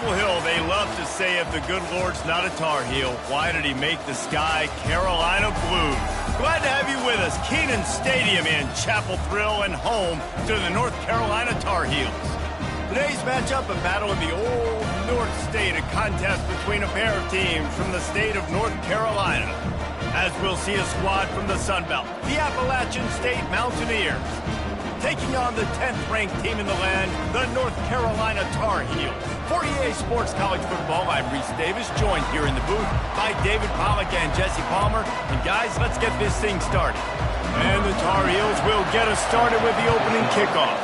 Chapel Hill, they love to say if the good Lord's not a Tar Heel, why did he make the sky Carolina blue? Glad to have you with us. Kenan Stadium in Chapel Thrill and home to the North Carolina Tar Heels. Today's matchup, a battle in the old North State, a contest between a pair of teams from the state of North Carolina. As we'll see a squad from the Sun Belt, the Appalachian State Mountaineers, taking on the 10th-ranked team in the land, the North Carolina Tar Heels. For EA Sports College Football, I'm Reese Davis, joined here in the booth by David Pollack and Jesse Palmer. And guys, let's get this thing started. And the Tar Heels will get us started with the opening kickoff.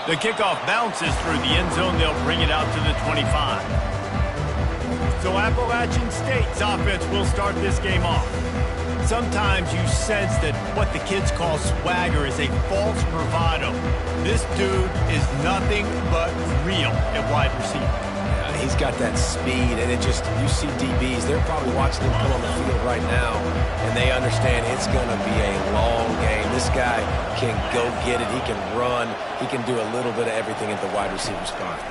The kickoff bounces through the end zone. They'll bring it out to the 25. So Appalachian State's offense will start this game off. Sometimes you sense that what the kids call swagger is a false bravado. This dude is nothing but real at wide receiver. Yeah, he's got that speed, and it just, you see DBs, they're probably watching him come on the field right now, and they understand it's going to be a long game. This guy can go get it. He can run. He can do a little bit of everything at the wide receiver spot.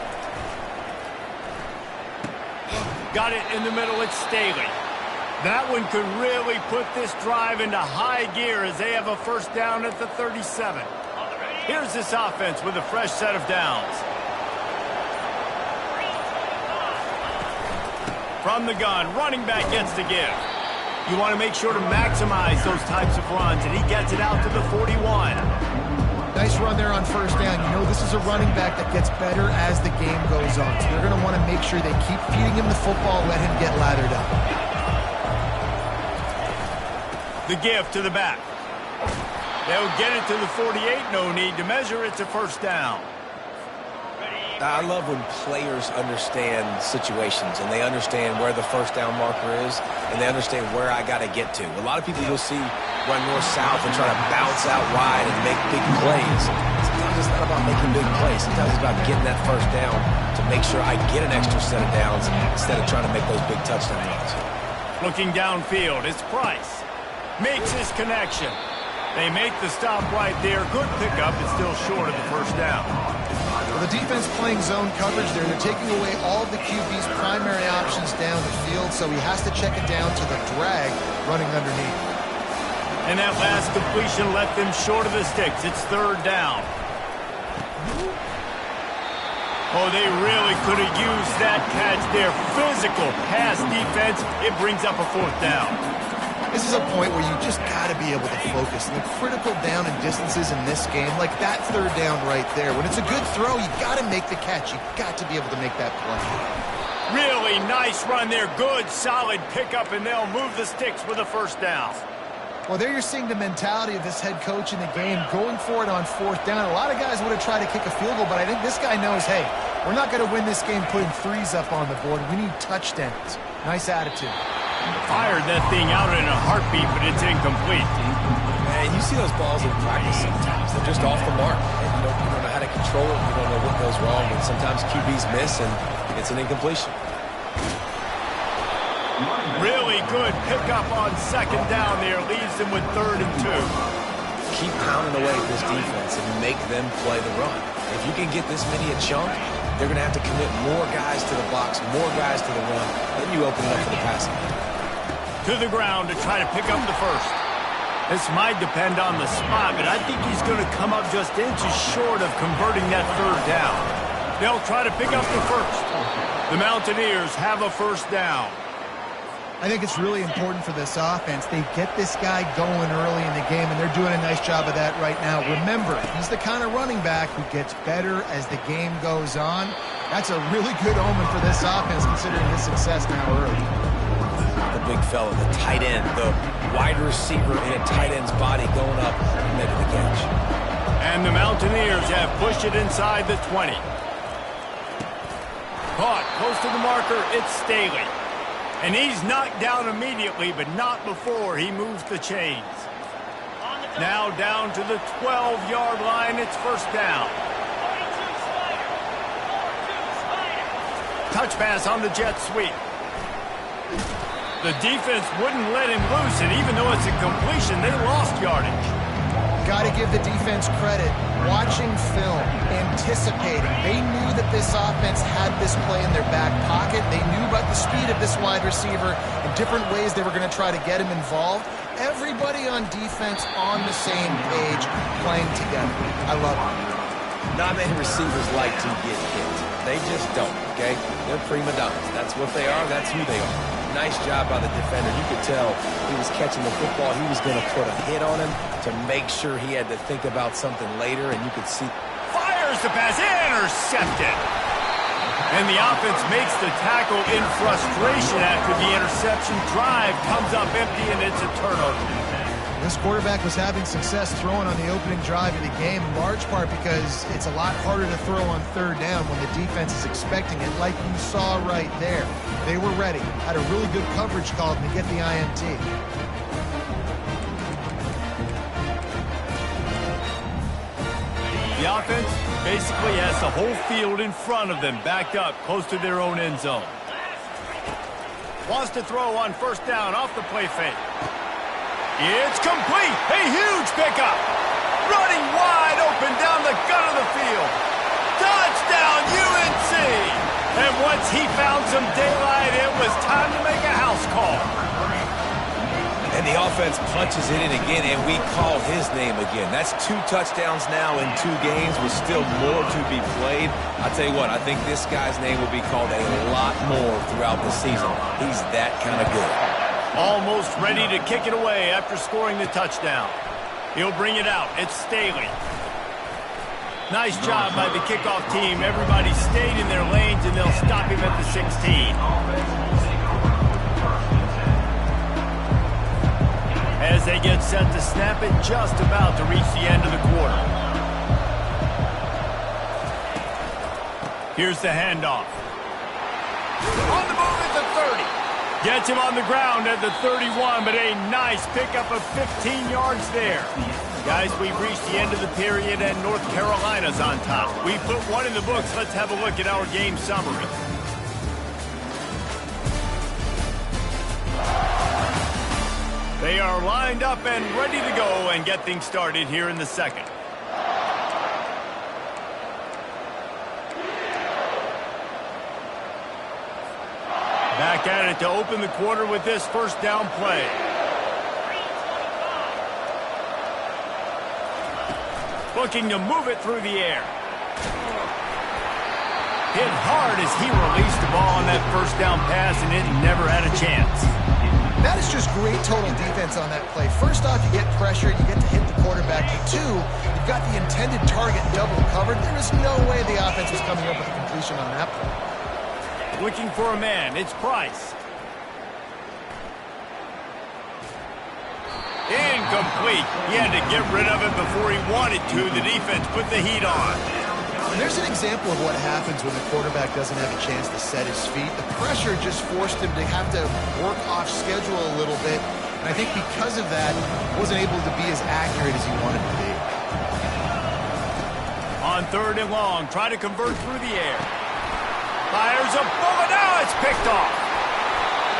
Got it in the middle. It's Staley. That one could really put this drive into high gear as they have a first down at the 37. Here's this offense with a fresh set of downs. From the gun, running back gets to give. You want to make sure to maximize those types of runs, and he gets it out to the 41. Nice run there on first down. You know this is a running back that gets better as the game goes on. So they're going to want to make sure they keep feeding him the football, let him get lathered up. The give to the back. They'll get it to the 48. No need to measure. It's a first down. I love when players understand situations and they understand where the first down marker is and they understand where I got to get to. A lot of people you'll see run north-south and try to bounce out wide and make big plays. Sometimes it's not about making big plays. Sometimes it's about getting that first down to make sure I get an extra set of downs instead of trying to make those big touchdown runs. Looking downfield, it's Price. Makes his connection. They make the stop right there. Good pickup. It's still short of the first down. Well, the defense playing zone coverage there. They're taking away all of the QB's primary options down the field, so he has to check it down to the drag running underneath. And that last completion left them short of the sticks. It's third down. Oh, they really could have used that catch there. Physical pass defense. It brings up a fourth down. This is a point where you just got to be able to focus. And the critical down and distances in this game, like that third down right there. When it's a good throw, you got to make the catch. You got to be able to make that play. Really nice run there. Good, solid pickup, and they'll move the sticks with a first down. Well, there you're seeing the mentality of this head coach in the game, going for it on fourth down. A lot of guys would have tried to kick a field goal, but I think this guy knows, hey, we're not going to win this game putting threes up on the board. We need touchdowns. Nice attitude. Fired that thing out in a heartbeat, but it's incomplete. Man, you see those balls in practice sometimes. They're just off the mark. And you don't know how to control it. You don't know what goes wrong. And sometimes QBs miss, and it's an incompletion. Really good pickup on second down there. Leaves them with 3rd and 2. Keep pounding away at this defense and make them play the run. If you can get this many a chunk, they're going to have to commit more guys to the box, more guys to the run. Then you open it up for the passing. To the ground to try to pick up the first. This might depend on the spot, but I think he's going to come up just inches short of converting that third down. They'll try to pick up the first. The Mountaineers have a first down. I think it's really important for this offense. They get this guy going early in the game, and they're doing a nice job of that right now. Remember, he's the kind of running back who gets better as the game goes on. That's a really good omen for this offense, considering his success now early. The big fella, the tight end, the wide receiver in a tight end's body going up and making the catch. And the Mountaineers have pushed it inside the 20. Caught close to the marker, it's Staley. And he's knocked down immediately, but not before he moves the chains. Now down to the 12-yard line, it's first down. Touch pass on the jet sweep. The defense wouldn't let him loose, and even though it's a completion, they lost yardage. Got to give the defense credit. Watching film, anticipating. They knew this offense had this play in their back pocket. They knew about the speed of this wide receiver and different ways they were going to try to get him involved. Everybody on defense on the same page, playing together. I love it. Not many receivers like to get hit. They just don't, okay? They're prima donnas. That's what they are. That's who they are. Nice job by the defender. You could tell he was catching the football. He was going to put a hit on him to make sure he had to think about something later, and you could see. Fires the pass, intercepted. And the offense makes the tackle in frustration after the interception. Drive comes up empty, and it's a turnover. This quarterback was having success throwing on the opening drive of the game, in large part because it's a lot harder to throw on third down when the defense is expecting it, like you saw right there. They were ready, had a really good coverage call to get the INT. The offense basically has the whole field in front of them, backed up close to their own end zone. Wants to throw on first down off the play fake. It's complete. A huge pickup. Running wide open down the gut of the field. Touchdown, UNC. And once he found some daylight, it was time to make a house call. And the offense punches it in again, and we call his name again. That's 2 touchdowns now in 2 games with still more to be played. I'll tell you what, I think this guy's name will be called a lot more throughout the season. He's that kind of good. Almost ready to kick it away after scoring the touchdown. He'll bring it out. It's Staley. Nice job by the kickoff team. Everybody stayed in their lanes, and they'll stop him at the 16. As they get set to snap it, just about to reach the end of the quarter. Here's the handoff. On the move at the 30. Gets him on the ground at the 31, but a nice pickup of 15 yards there. Guys, we've reached the end of the period, and North Carolina's on top. We put one in the books. Let's have a look at our game summary. They are lined up and ready to go and get things started here in the second. Back at it to open the quarter with this first down play. Looking to move it through the air. Hit hard as he released the ball on that first down pass, and it never had a chance. That is just great total defense on that play. First off, you get pressure, you get to hit the quarterback. And 2, you've got the intended target double covered. There is no way the offense was coming up with a completion on that play. Looking for a man. It's Price. Incomplete. He had to get rid of it before he wanted to. The defense put the heat on. And there's an example of what happens when the quarterback doesn't have a chance to set his feet. The pressure just forced him to have to work off schedule a little bit. And I think because of that, he wasn't able to be as accurate as he wanted to be. On 3rd and long, try to convert through the air. Fires a bullet. Now it's picked off.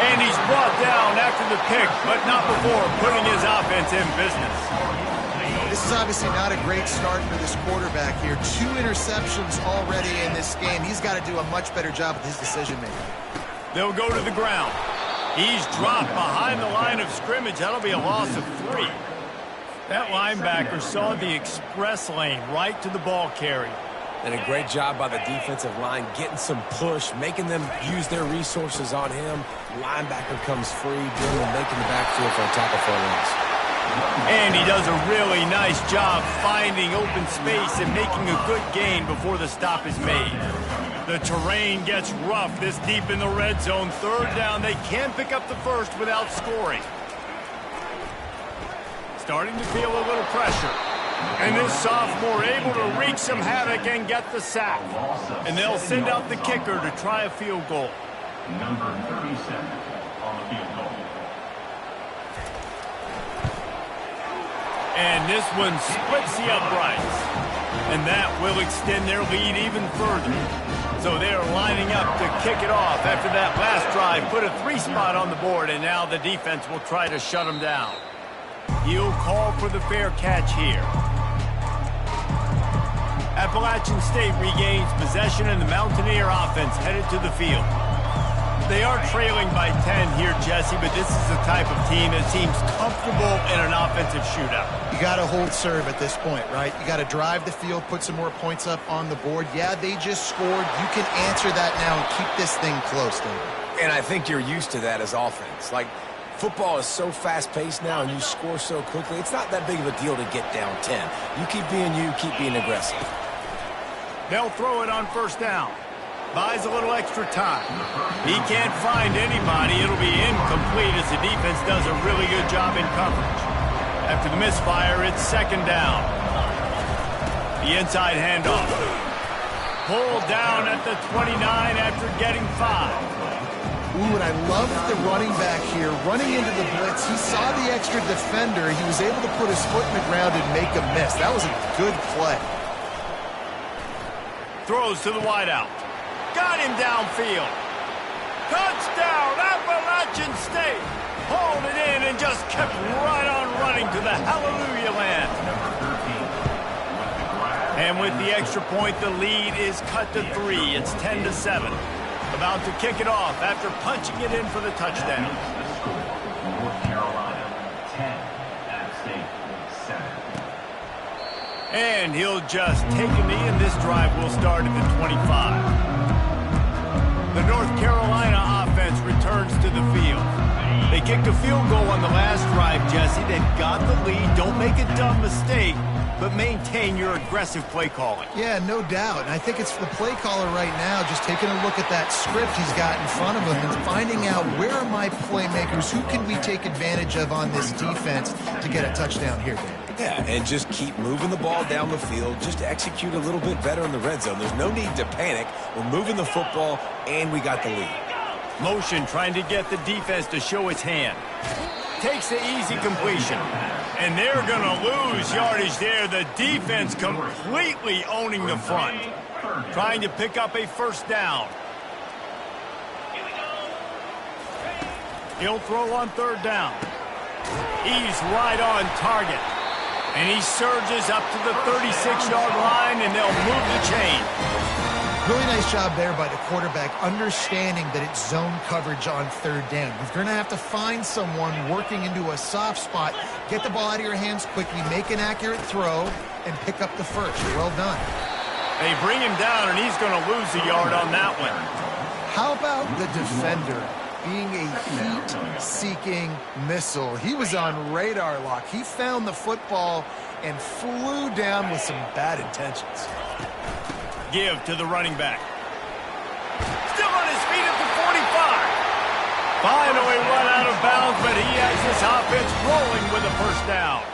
And he's brought down after the pick, but not before putting his offense in business. This is obviously not a great start for this quarterback here. 2 interceptions already in this game. He's got to do a much better job with his decision-making. They'll go to the ground. He's dropped behind the line of scrimmage. That'll be a loss of 3. That linebacker saw the express lane right to the ball carrier. And a great job by the defensive line, getting some push, making them use their resources on him. Linebacker comes free, doing and making the backfield for a tackle for a loss. And he does a really nice job finding open space and making a good gain before the stop is made. The terrain gets rough this deep in the red zone. 3rd down, they can pick up the first without scoring. Starting to feel a little pressure. And this sophomore able to wreak some havoc and get the sack. And they'll send out the kicker to try a field goal. Number 37 on the field goal. And this one splits the uprights. And that will extend their lead even further. So they are lining up to kick it off after that last drive. Put a 3 spot on the board, and now the defense will try to shut them down. He'll call for the fair catch here. Appalachian State regains possession and the Mountaineer offense headed to the field. They are trailing by 10 here, Jesse, but this is the type of team that seems comfortable in an offensive shootout. You got to hold serve at this point, right? You got to drive the field, put some more points up on the board. Yeah, they just scored. You can answer that now and keep this thing close, David. And I think you're used to that as offense. Like, football is so fast-paced now and you score so quickly, it's not that big of a deal to get down 10. You keep being aggressive. They'll throw it on first down. Buys a little extra time. He can't find anybody. It'll be incomplete as the defense does a really good job in coverage. After the misfire, it's second down. The inside handoff. Pulled down at the 29 after getting 5. Ooh, and I love the running back here. Running into the blitz, he saw the extra defender. He was able to put his foot in the ground and make a miss. That was a good play. Throws to the wideout. Got him downfield. Touchdown, Appalachian State. Hauled it in and just kept right on running to the hallelujah land. And with the extra point, the lead is cut to 3. It's 10-7. About to kick it off after punching it in for the touchdown. North Carolina, 10. App State, 7. And he'll just take a knee, and this drive will start at the 25. The North Carolina offense returns to the field. They kicked a field goal on the last drive, Jesse. They've got the lead. Don't make a dumb mistake, but maintain your aggressive play calling. Yeah, no doubt. And I think it's the play caller right now just taking a look at that script he's got in front of him and finding out where are my playmakers, who can we take advantage of on this defense to get a touchdown here, Dan? Yeah, and just keep moving the ball down the field. Just execute a little bit better in the red zone. There's no need to panic. We're moving the football, and we got the lead. Motion trying to get the defense to show its hand. Takes the easy completion. And they're going to lose yardage there. The defense completely owning the front. Trying to pick up a first down. He'll throw on third down. He's right on target. And he surges up to the 36-yard line, and they'll move the chain. Really nice job there by the quarterback, understanding that it's zone coverage on third down. You're going to have to find someone working into a soft spot, get the ball out of your hands quickly, make an accurate throw, and pick up the first. Well done. They bring him down, and he's going to lose a yard on that one. How about the defender being a heat-seeking missile? He was on radar lock. He found the football and flew down with some bad intentions. Give to the running back. Still on his feet at the 45. Finally run out of bounds, but he has this offense rolling with a first down.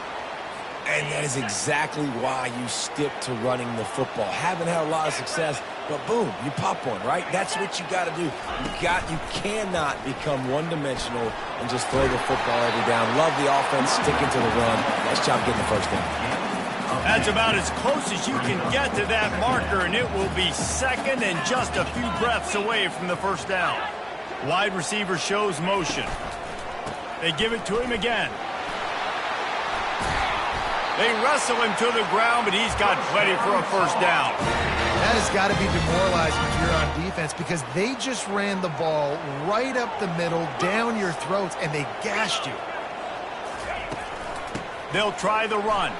And that is exactly why you stick to running the football. Haven't had a lot of success, but boom, you pop one, right? That's what you got to do. You cannot become one-dimensional and just throw the football every down. Love the offense, sticking to the run. Nice job getting the first down. That's about as close as you can get to that marker, and it will be second and just a few breaths away from the first down. Wide receiver shows motion. They give it to him again. They wrestle him to the ground, but he's got plenty for a first down. That has got to be demoralizing if you're on defense because they just ran the ball right up the middle, down your throats, and they gashed you. They'll try the run.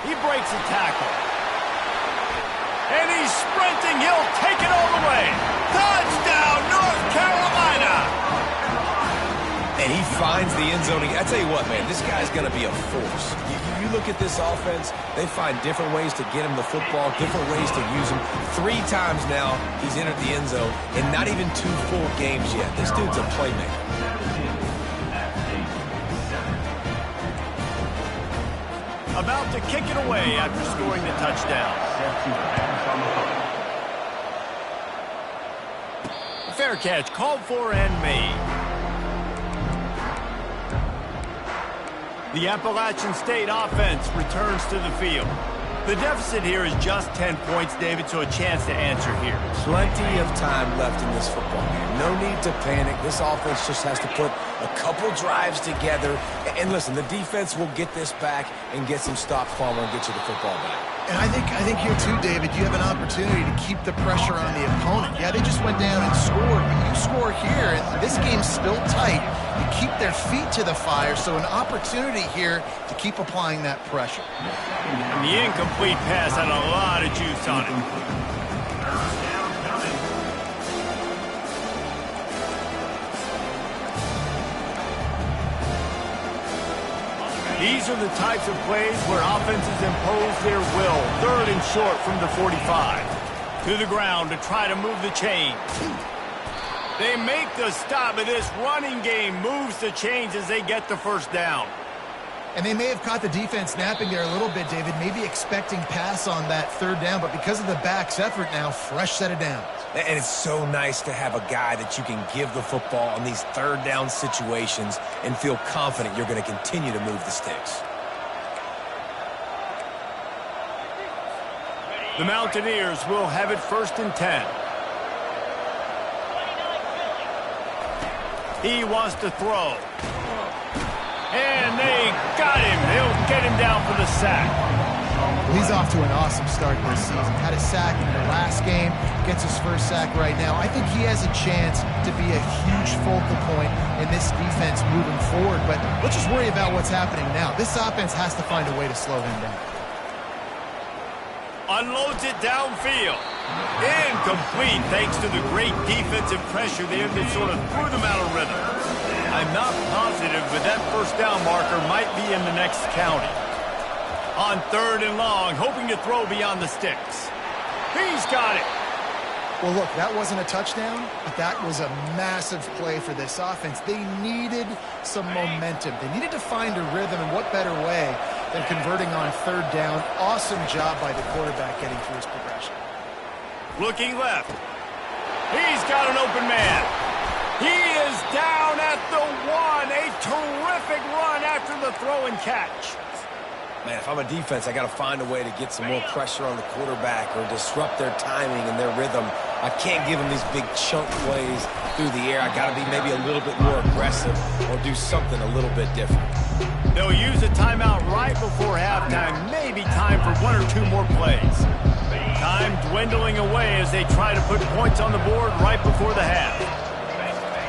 He breaks a tackle. And he's sprinting. He'll take it all the way. Touchdown, North Carolina! And he finds the end zone. I tell you what, man, this guy's going to be a force. You look at this offense, they find different ways to get him the football, different ways to use him. 3 times now he's entered the end zone, and not even 2 full games yet. This dude's a playmaker. About to kick it away after scoring the touchdown. Fair catch called for and made. The Appalachian State offense returns to the field. The deficit here is just 10 points, David, so a chance to answer here. Plenty of time left in this football game. No need to panic. This offense just has to put a couple drives together. And listen, the defense will get this back and get some stops, Palmer, and get you the football back. And I think here too, David, you have an opportunity to keep the pressure on the opponent. Yeah, they just went down and scored, but you score here, and this game's still tight. You keep their feet to the fire, so an opportunity here to keep applying that pressure. And the incomplete pass had a lot of juice on it. These are the types of plays where offenses impose their will. 3rd and short from the 45. To the ground to try to move the chain. They make the stop, but this running game moves the chains as they get the first down. And they may have caught the defense napping there a little bit, David, maybe expecting pass on that 3rd down, but because of the back's effort now, fresh set of downs. And it's so nice to have a guy that you can give the football on these 3rd down situations and feel confident you're going to continue to move the sticks. The Mountaineers will have it 1st and 10. He wants to throw. And they got him. They'll get him down for the sack. He's off to an awesome start this season. Had a sack in the last game, gets his first sack right now. I think he has a chance to be a huge focal point in this defense moving forward. But let's just worry about what's happening now. This offense has to find a way to slow him down. Unloads it downfield. Incomplete thanks to the great defensive pressure there that sort of threw them out of rhythm. I'm not positive, but that first down marker might be in the next county. On 3rd and long, hoping to throw beyond the sticks. He's got it. Well, look, that wasn't a touchdown, but that was a massive play for this offense. They needed some momentum. They needed to find a rhythm, and what better way than converting on 3rd down. Awesome job by the quarterback getting through his progression. Looking left. He's got an open man. He is down at the 1. A terrific run after the throw and catch. Man, if I'm a defense, I got to find a way to get some more pressure on the quarterback or disrupt their timing and their rhythm. I can't give them these big chunk plays through the air. I got to be maybe a little bit more aggressive or do something a little bit different. They'll use a timeout right before halftime. Maybe time for 1 or 2 more plays. Time dwindling away as they try to put points on the board right before the half.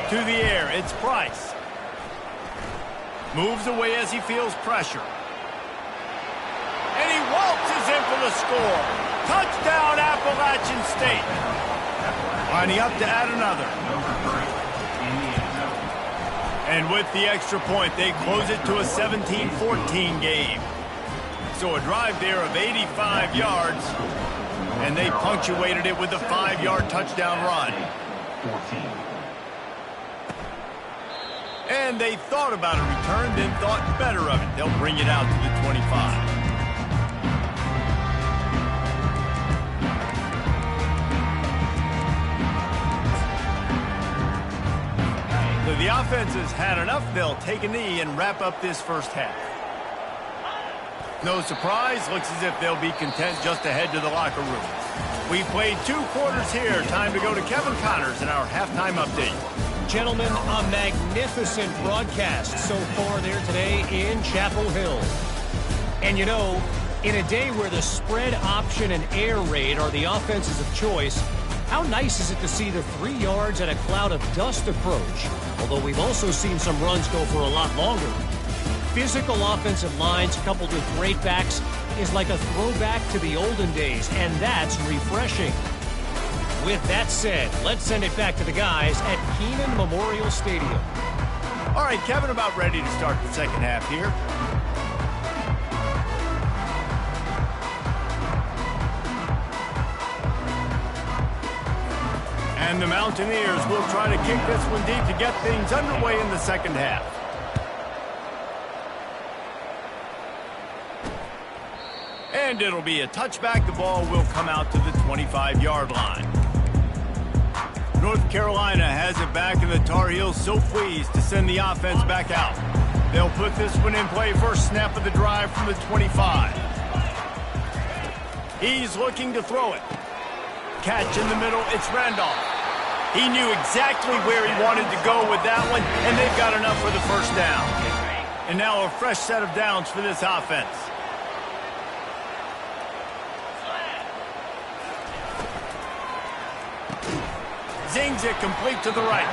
To the air, it's Price. Moves away as he feels pressure. And he waltzes in for the score. Touchdown, Appalachian State. Lining up to add another. And with the extra point, they close it to a 17-14 game. So a drive there of 85 yards, and they punctuated it with a 5-yard touchdown run. 14. And they thought about a return, then thought better of it. They'll bring it out to the 25. So the offense has had enough. They'll take a knee and wrap up this first half. No surprise. Looks as if they'll be content just to head to the locker room. We played 2 quarters here. Time to go to Kevin Connors in our halftime update. Gentlemen, a magnificent broadcast so far there today in Chapel Hill. And you know, in a day where the spread option and air raid are the offenses of choice, how nice is it to see the 3 yards and a cloud of dust approach? Although we've also seen some runs go for a lot longer. Physical offensive lines coupled with great backs is like a throwback to the olden days, and that's refreshing. With that said, let's send it back to the guys at Kenan Memorial Stadium. All right, Kevin, about ready to start the second half here. And the Mountaineers will try to kick this one deep to get things underway in the second half. And it'll be a touchback. The ball will come out to the 25-yard line. North Carolina has it back, and the Tar Heels so pleased to send the offense back out. They'll put this one in play. First snap of the drive from the 25. He's looking to throw it. Catch in the middle. It's Randolph. He knew exactly where he wanted to go with that one, and they've got enough for the first down. And now a fresh set of downs for this offense. Zings it complete to the right.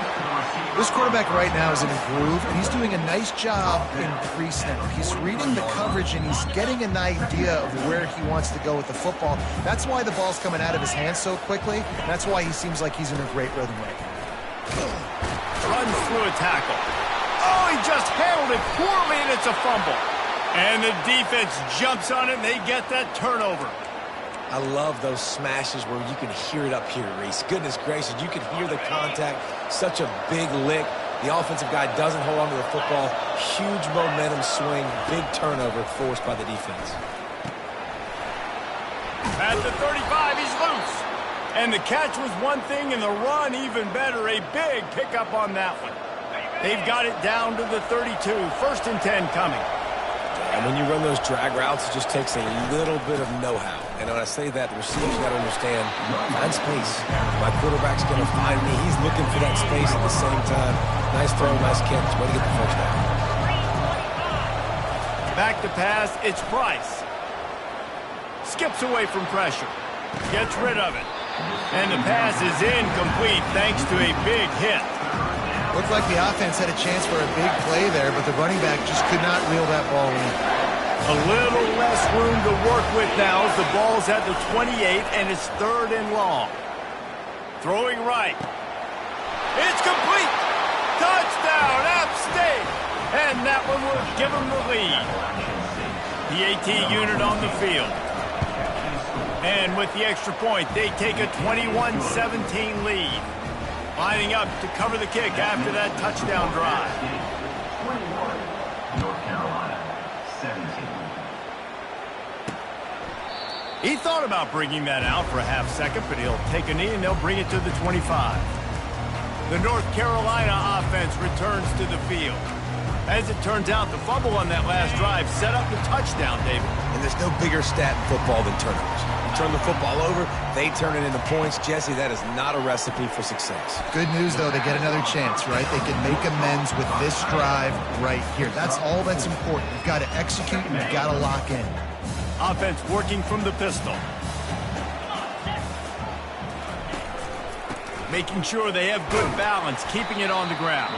This quarterback right now is in a groove, and he's doing a nice job in pre-snap. He's reading the coverage, and he's getting an idea of where he wants to go with the football. That's why the ball's coming out of his hands so quickly. That's why he seems like he's in a great rhythm right now. Runs through a tackle. Oh, he just handled it poorly, and it's a fumble. And the defense jumps on it, and they get that turnover. I love those smashes where you can hear it up here, Reese. Goodness gracious, you can hear the contact. Such a big lick. The offensive guy doesn't hold on to the football. Huge momentum swing. Big turnover forced by the defense. At the 35, he's loose. And the catch was one thing, and the run even better. A big pickup on that one. They've got it down to the 32. 1st and 10 coming. And when you run those drag routes, it just takes a little bit of know-how. And when I say that, the receiver's got to understand, find space. My quarterback's going to find me. He's looking for that space at the same time. Nice throw, nice catch. Way to get the first down. Back to pass, it's Price. Skips away from pressure. Gets rid of it. And the pass is incomplete thanks to a big hit. Looked like the offense had a chance for a big play there, but the running back just could not reel that ball in. A little less room to work with now as the ball's at the 28 and it's 3rd and long. Throwing right. It's complete. Touchdown, App State. And that one will give them the lead. The AT unit on the field. And with the extra point, they take a 21-17 lead. Lining up to cover the kick after that touchdown drive. 21, North Carolina, 17. He thought about bringing that out for a half second, but he'll take a knee and they'll bring it to the 25. The North Carolina offense returns to the field. As it turns out, the fumble on that last drive set up the touchdown, David. And there's no bigger stat in football than turnovers. You turn the football over, they turn it into points. Jesse, that is not a recipe for success. Good news, though, they get another chance, right? They can make amends with this drive right here. That's all that's important. You've got to execute and you've got to lock in. Offense working from the pistol. Making sure they have good balance, keeping it on the ground.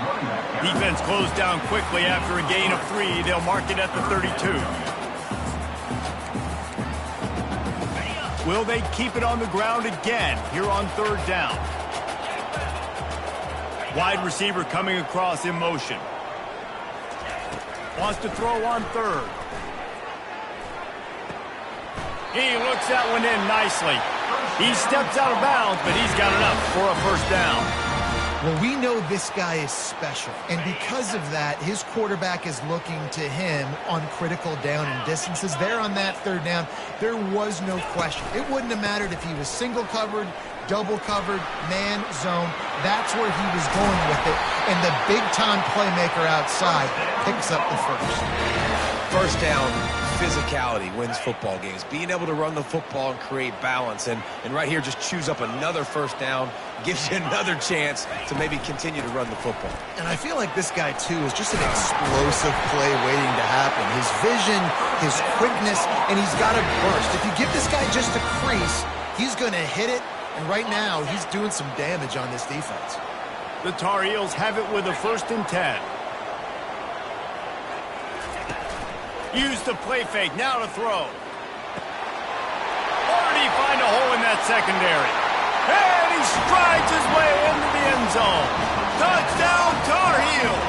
Defense closed down quickly after a gain of 3. They'll mark it at the 32. Will they keep it on the ground again here on 3rd down? Wide receiver coming across in motion. Wants to throw on 3rd. He looks that one in nicely. He steps out of bounds, but he's got enough for a first down. Well, we know this guy is special, and because of that, his quarterback is looking to him on critical down and distances. There on that 3rd down, there was no question. It wouldn't have mattered if he was single covered, double covered, man, zone. That's where he was going with it, and the big-time playmaker outside picks up the first. First down, physicality wins football games. Being able to run the football and create balance. And right here, just choose up another first down, gives you another chance to maybe continue to run the football. And I feel like this guy, too, is just an explosive play waiting to happen. His vision, his quickness, and he's got a burst. If you give this guy just a crease, he's going to hit it. And right now, he's doing some damage on this defense. The Tar Heels have it with a 1st and 10. Use the play fake, now to throw. Already find a hole in that secondary. And he strides his way into the end zone. Touchdown, Tar Heels.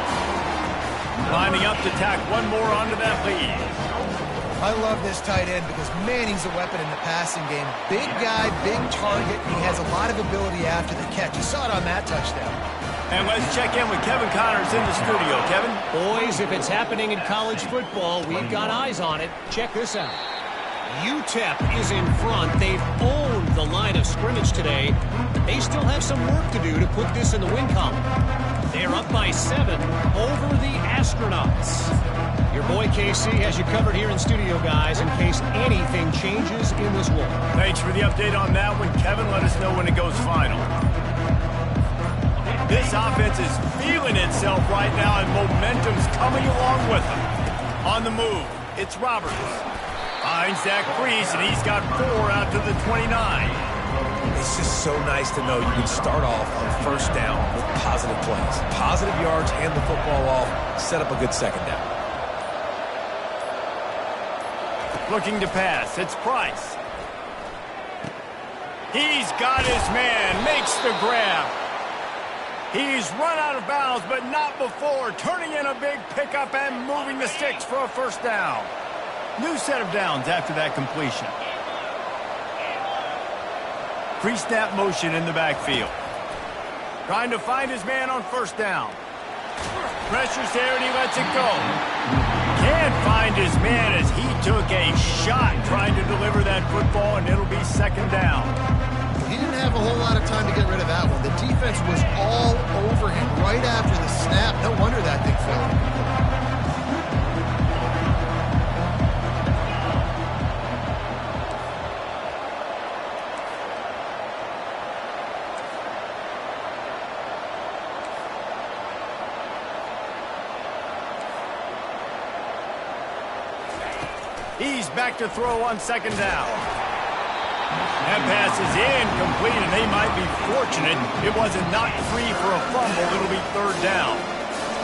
Lining up to tack one more onto that lead. I love this tight end because, man, he's a weapon in the passing game. Big guy, big target, and he has a lot of ability after the catch. You saw it on that touchdown. And let's check in with Kevin Connors in the studio. Kevin? Boys, if it's happening in college football, we've got eyes on it. Check this out. UTEP is in front. They've owned the line of scrimmage today. They still have some work to do to put this in the win column. They're up by 7 over the Astronauts. Your boy KC has you covered here in studio, guys, in case anything changes in this one. Thanks for the update on that one, Kevin. Let us know when it goes final. This offense is feeling itself right now, and momentum's coming along with them. On the move, it's Roberts. Finds that crease, and he's got 4 out to the 29. It's just so nice to know you can start off on first down with positive plays. Positive yards, hand the football off, set up a good second down. Looking to pass, it's Price. He's got his man, makes the grab. He's run out of bounds, but not before, turning in a big pickup and moving the sticks for a first down. New set of downs after that completion. Pre-snap motion in the backfield. Trying to find his man on first down. Pressure's there, and he lets it go. Can't find his man as he took a shot trying to deliver that football, and it'll be second down. He didn't have a whole lot of time to get rid of that one. The defense was all over him right after the snap. No wonder that thing fell. He's back to throw on second down. That pass is incomplete, and they might be fortunate it wasn't knocked free for a fumble. It'll be third down.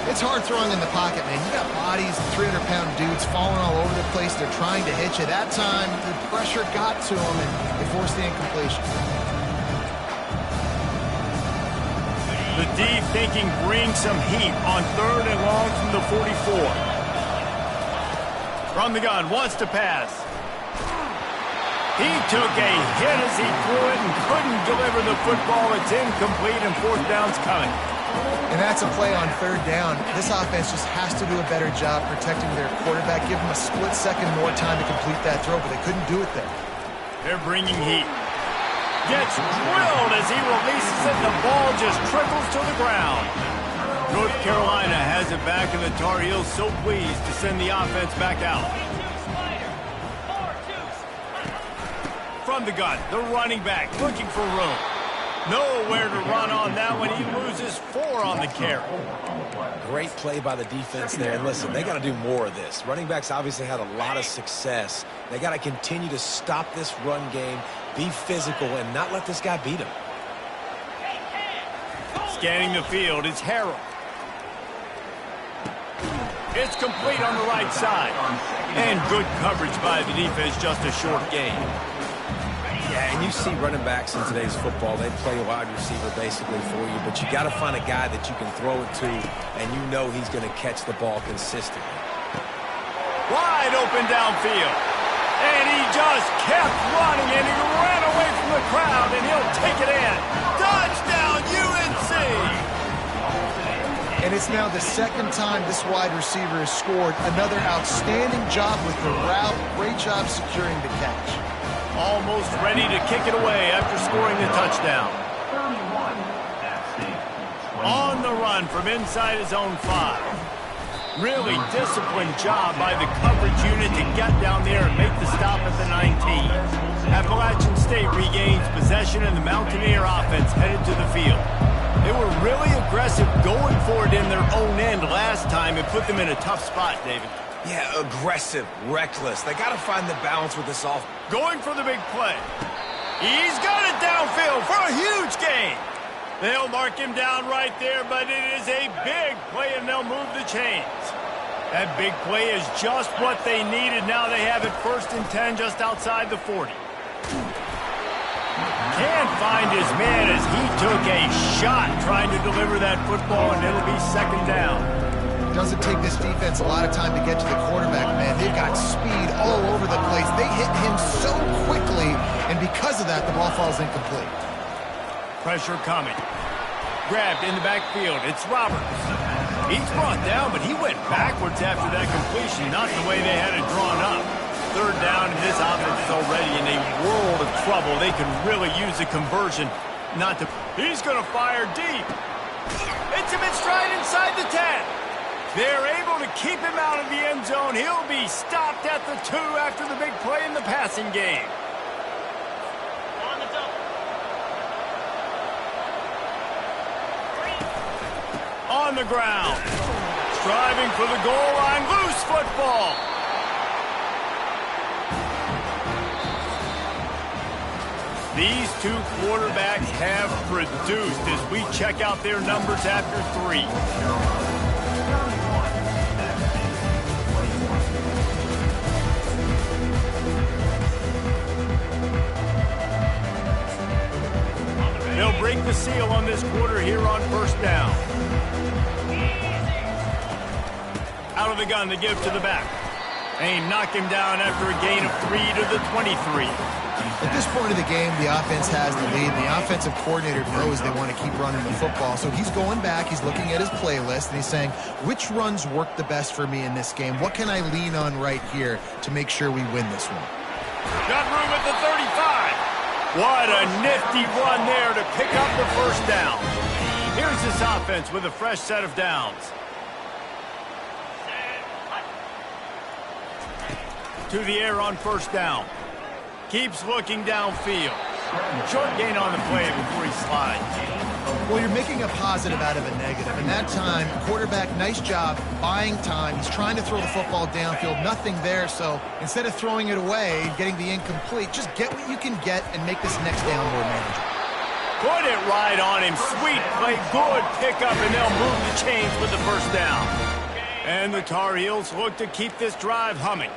It's hard throwing in the pocket, man. You got bodies, 300-pound dudes falling all over the place. They're trying to hit you. That time, the pressure got to them, and they forced the incompletion. The D thinking bring some heat on third and long from the 44. From the gun, wants to pass. He took a hit as he threw it and couldn't deliver the football. It's incomplete, and fourth down's coming. And that's a play on third down. This offense just has to do a better job protecting their quarterback. Give them a split second more time to complete that throw, but they couldn't do it there. They're bringing heat. Gets drilled as he releases it, and the ball just trickles to the ground. North Carolina has it back, and the Tar Heels so pleased to send the offense back out. From the gun, the running back looking for room. Nowhere to run on that one. He loses 4 on the carry. Great play by the defense there. And listen, they got to do more of this. Running backs obviously had a lot of success. They got to continue to stop this run game, be physical, and not let this guy beat him. Scanning the field, it's Harrell. It's complete on the right side. And good coverage by the defense, just a short gain. Yeah, and you see running backs in today's football, they play a wide receiver basically for you, but you got to find a guy that you can throw it to, and you know he's going to catch the ball consistently. Wide open downfield. And he just kept running, and he ran away from the crowd, and he'll take it in. Touchdown, UNC! And it's now the second time this wide receiver has scored. Another outstanding job with the route. Great job securing the catch. Almost ready to kick it away after scoring the touchdown. On the run from inside his own 5. Really disciplined job by the coverage unit to get down there and make the stop at the 19. Appalachian State regains possession, and the Mountaineer offense headed to the field. They were really aggressive going for it in their own end last time and put them in a tough spot, David. Yeah, aggressive, reckless. They got to find the balance with this offense. Going for the big play. He's got it downfield for a huge gain. They'll mark him down right there, but it is a big play, and they'll move the chains. That big play is just what they needed. Now they have it 1st and 10 just outside the 40. Can't find his man as he took a shot trying to deliver that football, and it'll be second down. Doesn't take this defense a lot of time to get to the quarterback, man. They've got speed all over the place. They hit him so quickly, and because of that, the ball falls incomplete. Pressure coming. Grabbed in the backfield. It's Roberts. He's brought down, but he went backwards after that completion, not the way they had it drawn up. Third down, and this offense is already in a world of trouble. They could really use a conversion. He's going to fire deep. It's him in stride inside the 10. They're able to keep him out of the end zone. He'll be stopped at the 2 after the big play in the passing game. on the ground. Striving for the goal line. Loose football. These two quarterbacks have produced as we check out their numbers after 3. They'll break the seal on this quarter here on first down. Out of the gun, they give to the back. They knock him down after a gain of 3 to the 23. At this point of the game, the offense has the lead. The offensive coordinator knows they want to keep running the football. So he's going back, he's looking at his playlist, and he's saying, which runs work the best for me in this game? What can I lean on right here to make sure we win this one? Got room at the 35. What a nifty run there to pick up the first down. Here's this offense with a fresh set of downs. To the air on first down. Keeps looking downfield. Short gain on the play before he slides. Well, you're making a positive out of a negative. And that time, quarterback, nice job buying time. He's trying to throw the football downfield. Nothing there. So instead of throwing it away, getting the incomplete, just get what you can get and make this next down more manageable. Put it right on him. Sweet play. Good pickup, and they'll move the chains with the first down. And the Tar Heels look to keep this drive humming.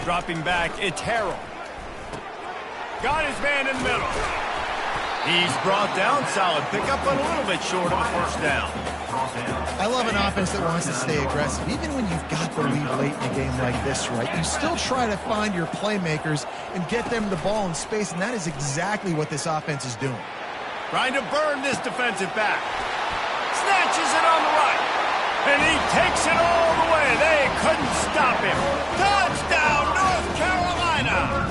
Dropping back, it's Harrell. Got his man in the middle. He's brought down, solid pickup, but a little bit short of a first down. I love an offense that wants to stay aggressive. Even when you've got the lead late in a game like this, right, you still try to find your playmakers and get them the ball in space, and that is exactly what this offense is doing. Trying to burn this defensive back. Snatches it on the right. And he takes it all the way. They couldn't stop him. Touchdown, North Carolina!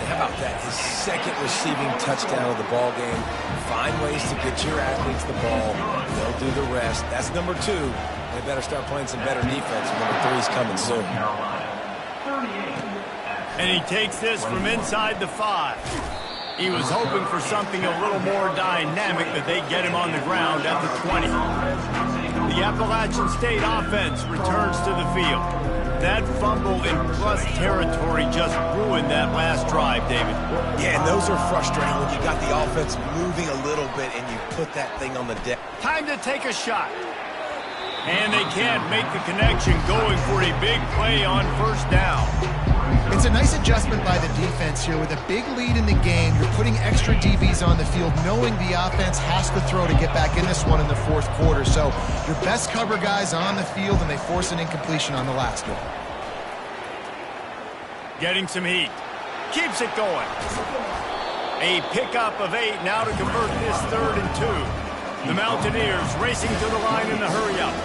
How about that? His second receiving touchdown of the ball game. Find ways to get your athletes the ball. They'll do the rest. That's number 2. They better start playing some better defense. Number 3 is coming soon. And he takes this from inside the 5. He was hoping for something a little more dynamic, but they get him on the ground at the 20. The Appalachian State offense returns to the field. That fumble in plus territory just ruined that last drive, David. Yeah, and those are frustrating when you got the offense moving a little bit and you put that thing on the deck. Time to take a shot. And they can't make the connection, going for a big play on first down. It's a nice adjustment by the defense here. With a big lead in the game, you're putting extra DBs on the field, knowing the offense has to throw to get back in this one in the fourth quarter. So your best cover guys on the field, and they force an incompletion on the last one. Getting some heat. Keeps it going. A pickup of 8 now to convert this 3rd and 2. The Mountaineers racing to the line in the hurry-up.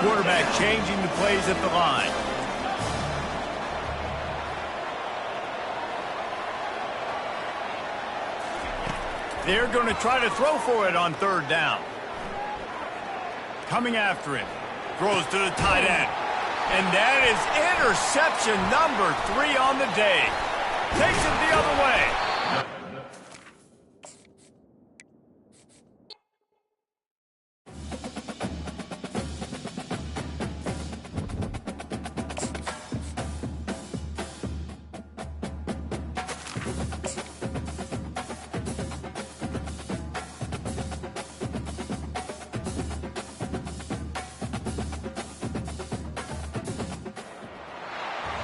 Quarterback changing the plays at the line. They're going to try to throw for it on 3rd down. Coming after him. Throws to the tight end. And that is interception number 3 on the day. Takes it the other way.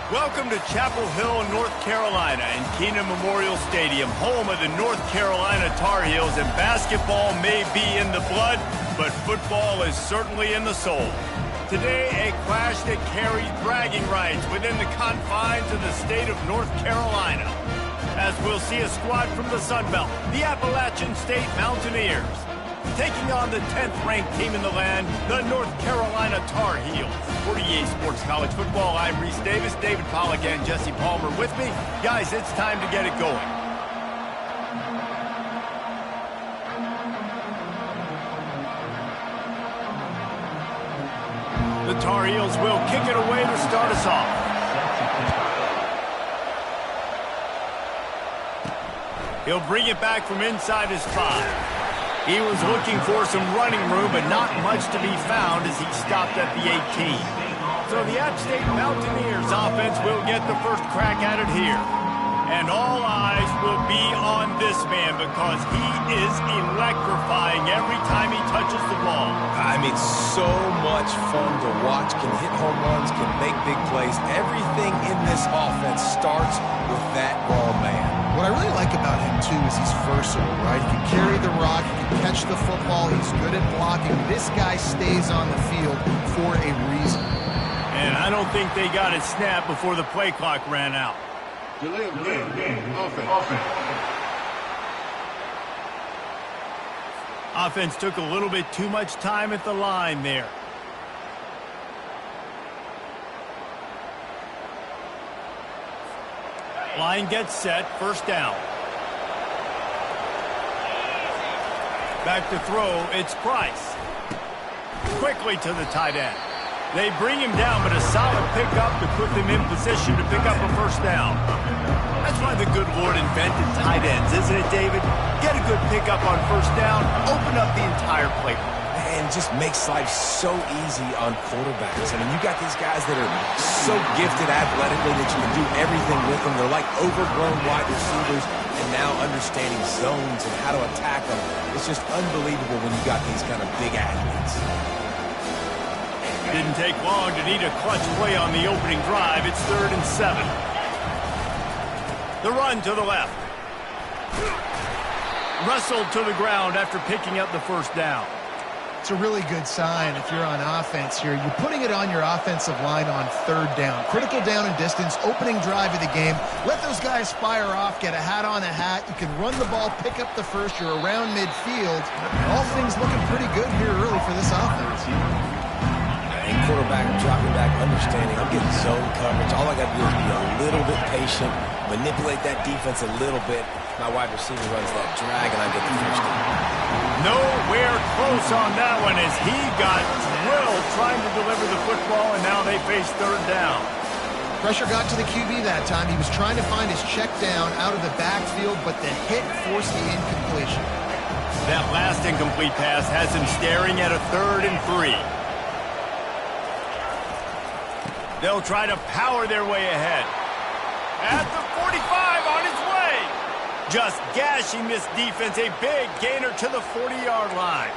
Welcome to Chapel Hill, North Carolina, and Keenan Memorial Stadium, home of the North Carolina Tar Heels. And basketball may be in the blood, but football is certainly in the soul. Today, a clash that carries bragging rights within the confines of the state of North Carolina, as we'll see a squad from the Sun Belt, the Appalachian State Mountaineers, taking on the 10th-ranked team in the land, the North Carolina Tar Heels. For EA Sports College Football, I'm Reese Davis, David Pollack, and Jesse Palmer with me. Guys, it's time to get it going. The Tar Heels will kick it away to start us off. He'll bring it back from inside his 5. He was looking for some running room, but not much to be found as he stopped at the 18. So the App State Mountaineers offense will get the first crack at it here. And all eyes will be on this man because he is electrifying every time he touches the ball. I mean, so much fun to watch. Can hit home runs, can make big plays. Everything in this offense starts with that raw man. What I really like about him, too, is he's versatile, right? He can carry the rock, he can catch the football, he's good at blocking. This guy stays on the field for a reason. And I don't think they got it snapped before the play clock ran out. Delay of game. Offense. Offense took a little bit too much time at the line there. Line gets set, first down. Back to throw, it's Price. Quickly to the tight end. They bring him down, but a solid pickup to put them in position to pick up a first down. That's why the good Lord invented tight ends, isn't it, David? Get a good pickup on first down, open up the entire playbook. And just makes life so easy on quarterbacks. I mean, you got these guys that are so gifted athletically that you can do everything with them. They're like overgrown wide receivers, and now understanding zones and how to attack them. It's just unbelievable when you got these kind of big athletes. Didn't take long to need a clutch play on the opening drive. It's 3rd and 7. The run to the left. Wrestled to the ground after picking up the first down. It's a really good sign if you're on offense here. You're putting it on your offensive line on 3rd down. Critical down and distance, opening drive of the game. Let those guys fire off, get a hat on a hat. You can run the ball, pick up the first. You're around midfield. All things looking pretty good here early for this offense. And quarterback dropping back, understanding I'm getting zone coverage. All I got to do is be a little bit patient, manipulate that defense a little bit. My wide receiver runs that drag, and I get the first down. Nowhere close on that one as he got drilled trying to deliver the football, and now they face 3rd down. Pressure got to the QB that time. He was trying to find his check down out of the backfield, but the hit forced the incompletion. That last incomplete pass has him staring at a 3rd and 3. They'll try to power their way ahead. At the 45 on his way. Just gashing this defense, a big gainer to the 40-yard line.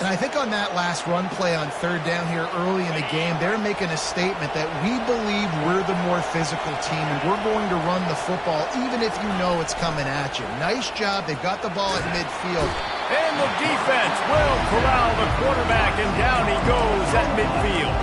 And I think on that last run play on 3rd down here early in the game, they're making a statement that we believe we're the more physical team and we're going to run the football even if you know it's coming at you. Nice job. They've got the ball at midfield. And the defense will corral the quarterback, and down he goes at midfield.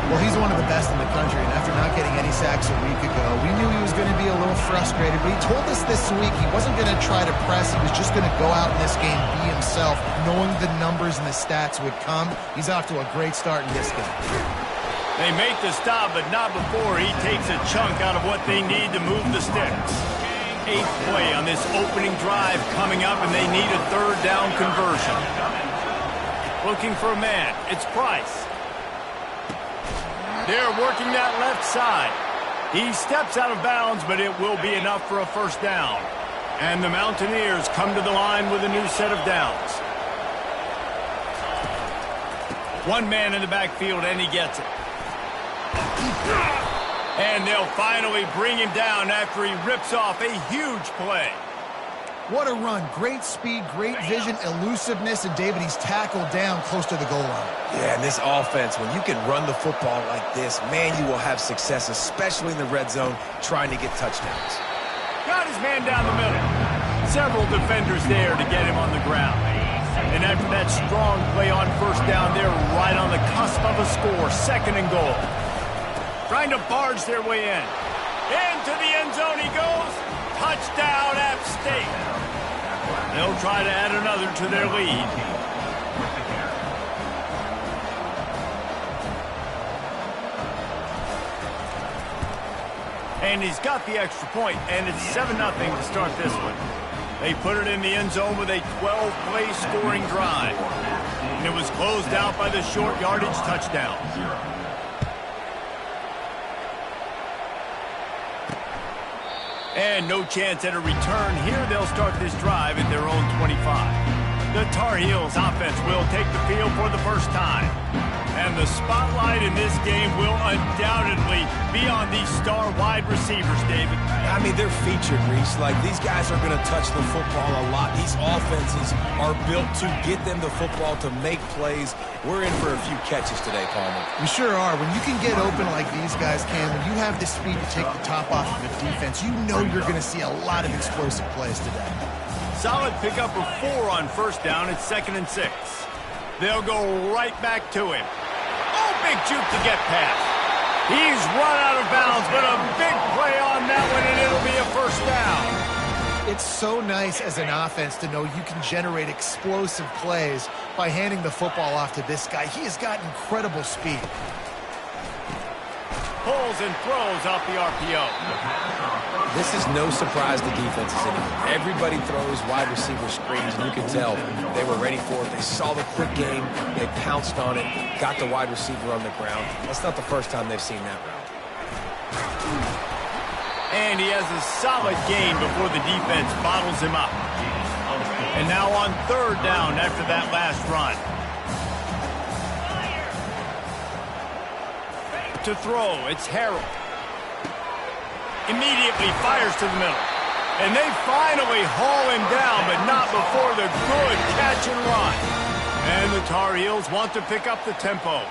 Well, he's one of the best in the country, and after not getting any sacks a week ago, we knew he was going to be a little frustrated, but he told us this week he wasn't going to try to press. He was just going to go out in this game, be himself, knowing the numbers and the stats would come. He's off to a great start in this game. They make the stop, but not before he takes a chunk out of what they need to move the sticks. 8th play on this opening drive coming up, and they need a 3rd down conversion. Looking for a man. It's Price. They're working that left side. He steps out of bounds, but it will be enough for a first down. And the Mountaineers come to the line with a new set of downs. One man in the backfield, and he gets it. And they'll finally bring him down after he rips off a huge play. What a run. Great speed, great vision, elusiveness, and David, he's tackled down close to the goal line. Yeah, and this offense, when you can run the football like this, man, you will have success, especially in the red zone, trying to get touchdowns. Got his man down the middle. Several defenders there to get him on the ground. And after that strong play on first down, they're right on the cusp of a score, 2nd and goal. Trying to barge their way in. Into the end zone he goes. Touchdown, App State. They'll try to add another to their lead. And he's got the extra point, and it's 7-0 to start this one. They put it in the end zone with a 12-play scoring drive. And it was closed out by the short yardage touchdown. And no chance at a return here. They'll start this drive at their own 25. The Tar Heels offense will take the field for the first time. And the spotlight in this game will undoubtedly be on these star wide receivers, David. I mean, they're featured, Reese. Like, these guys are going to touch the football a lot. These offenses are built to get them the football, to make plays. We're in for a few catches today, Palmer. We sure are. When you can get open like these guys can, when you have the speed to take the top off of the defense, you know you're going to see a lot of explosive plays today. Solid pickup of 4 on first down. It's 2nd and 6. They'll go right back to him. Oh, big juke to get past. He's run out of bounds, but a big play on that one, and it'll be a first down. It's so nice as an offense to know you can generate explosive plays by handing the football off to this guy. He has got incredible speed. Pulls and throws off the RPO. This is no surprise to defenses anymore. Everybody throws wide receiver screens, and you can tell they were ready for it. They saw the quick game. They pounced on it, got the wide receiver on the ground. That's not the first time they've seen that route. And he has a solid gain before the defense bottles him up. And now on 3rd down after that last run. To throw, it's Harrell. Immediately fires to the middle. And they finally haul him down, but not before the good catch and run. And the Tar Heels want to pick up the tempo.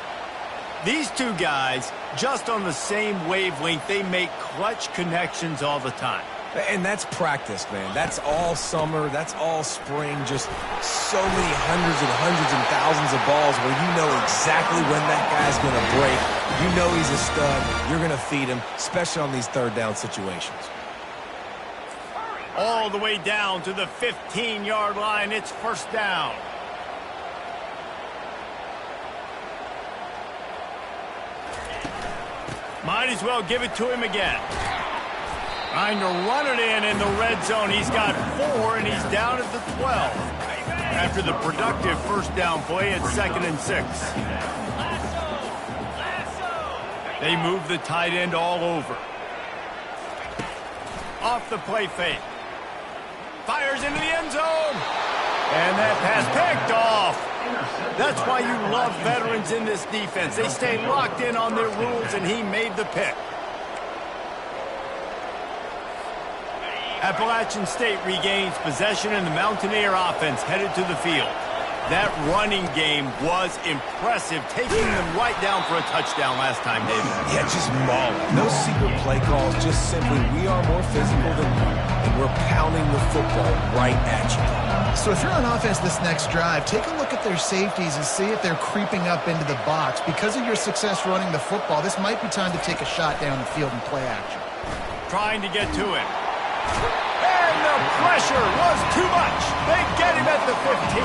These two guys, just on the same wavelength, they make clutch connections all the time. And that's practice, man. That's all summer. That's all spring. Just so many hundreds and thousands of balls where you know exactly when that guy's going to break. You know he's a stud. You're going to feed him, especially on these 3rd down situations. All the way down to the 15-yard line. It's first down. Might as well give it to him again. Trying to run it in the red zone. He's got 4, and he's down at the 12. After the productive first down play at 2nd and 6. They move the tight end all over. Off the play fake. Fires into the end zone. And that pass picked off. That's why you love veterans in this defense. They stay locked in on their rules, and he made the pick. Appalachian State regains possession, and the Mountaineer offense headed to the field. That running game was impressive, taking them right down for a touchdown last time, David. Yeah, just mauling. No secret play calls, just simply we are more physical than you, and we're pounding the football right at you. So if you're on offense this next drive, take a look at their safeties and see if they're creeping up into the box. Because of your success running the football, this might be time to take a shot down the field and play action. Trying to get to him. And the pressure was too much. They get him at the 15.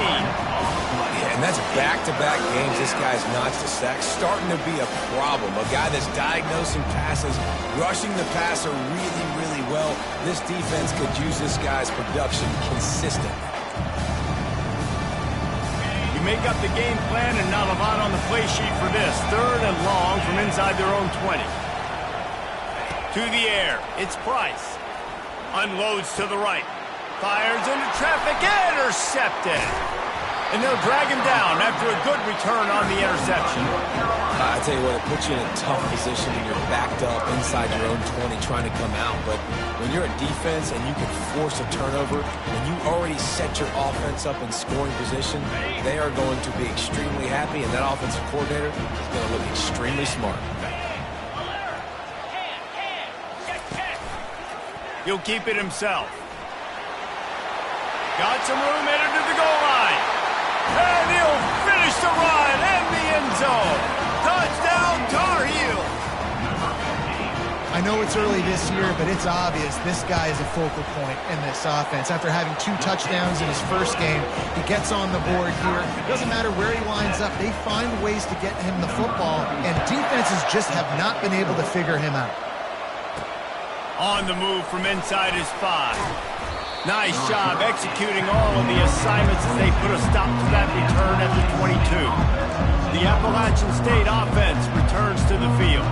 Yeah, and that's back-to-back games. This guy's notched a sack. Starting to be a problem. A guy that's diagnosing passes, rushing the passer really, really well. This defense could use this guy's production consistently. You make up the game plan, and not a lot on the play sheet for this. 3rd and long from inside their own 20. To the air. It's Price. Unloads to the right. Fires into traffic. Intercepted. And they'll drag him down after a good return on the interception. I tell you what, it puts you in a tough position when you're backed up inside your own 20 trying to come out. But when you're a defense and you can force a turnover, and you already set your offense up in scoring position, they are going to be extremely happy, and that offensive coordinator is going to look extremely smart. He'll keep it himself. Got some room headed to the goal line. And he'll finish the run in the end zone. Touchdown, Tar Heel. I know it's early this year, but it's obvious this guy is a focal point in this offense. After having 2 touchdowns in his first game, he gets on the board here. It doesn't matter where he lines up. They find ways to get him the football, and defenses just have not been able to figure him out. On the move from inside his 5. Nice job executing all of the assignments as they put a stop to that return at the 22. The Appalachian State offense returns to the field.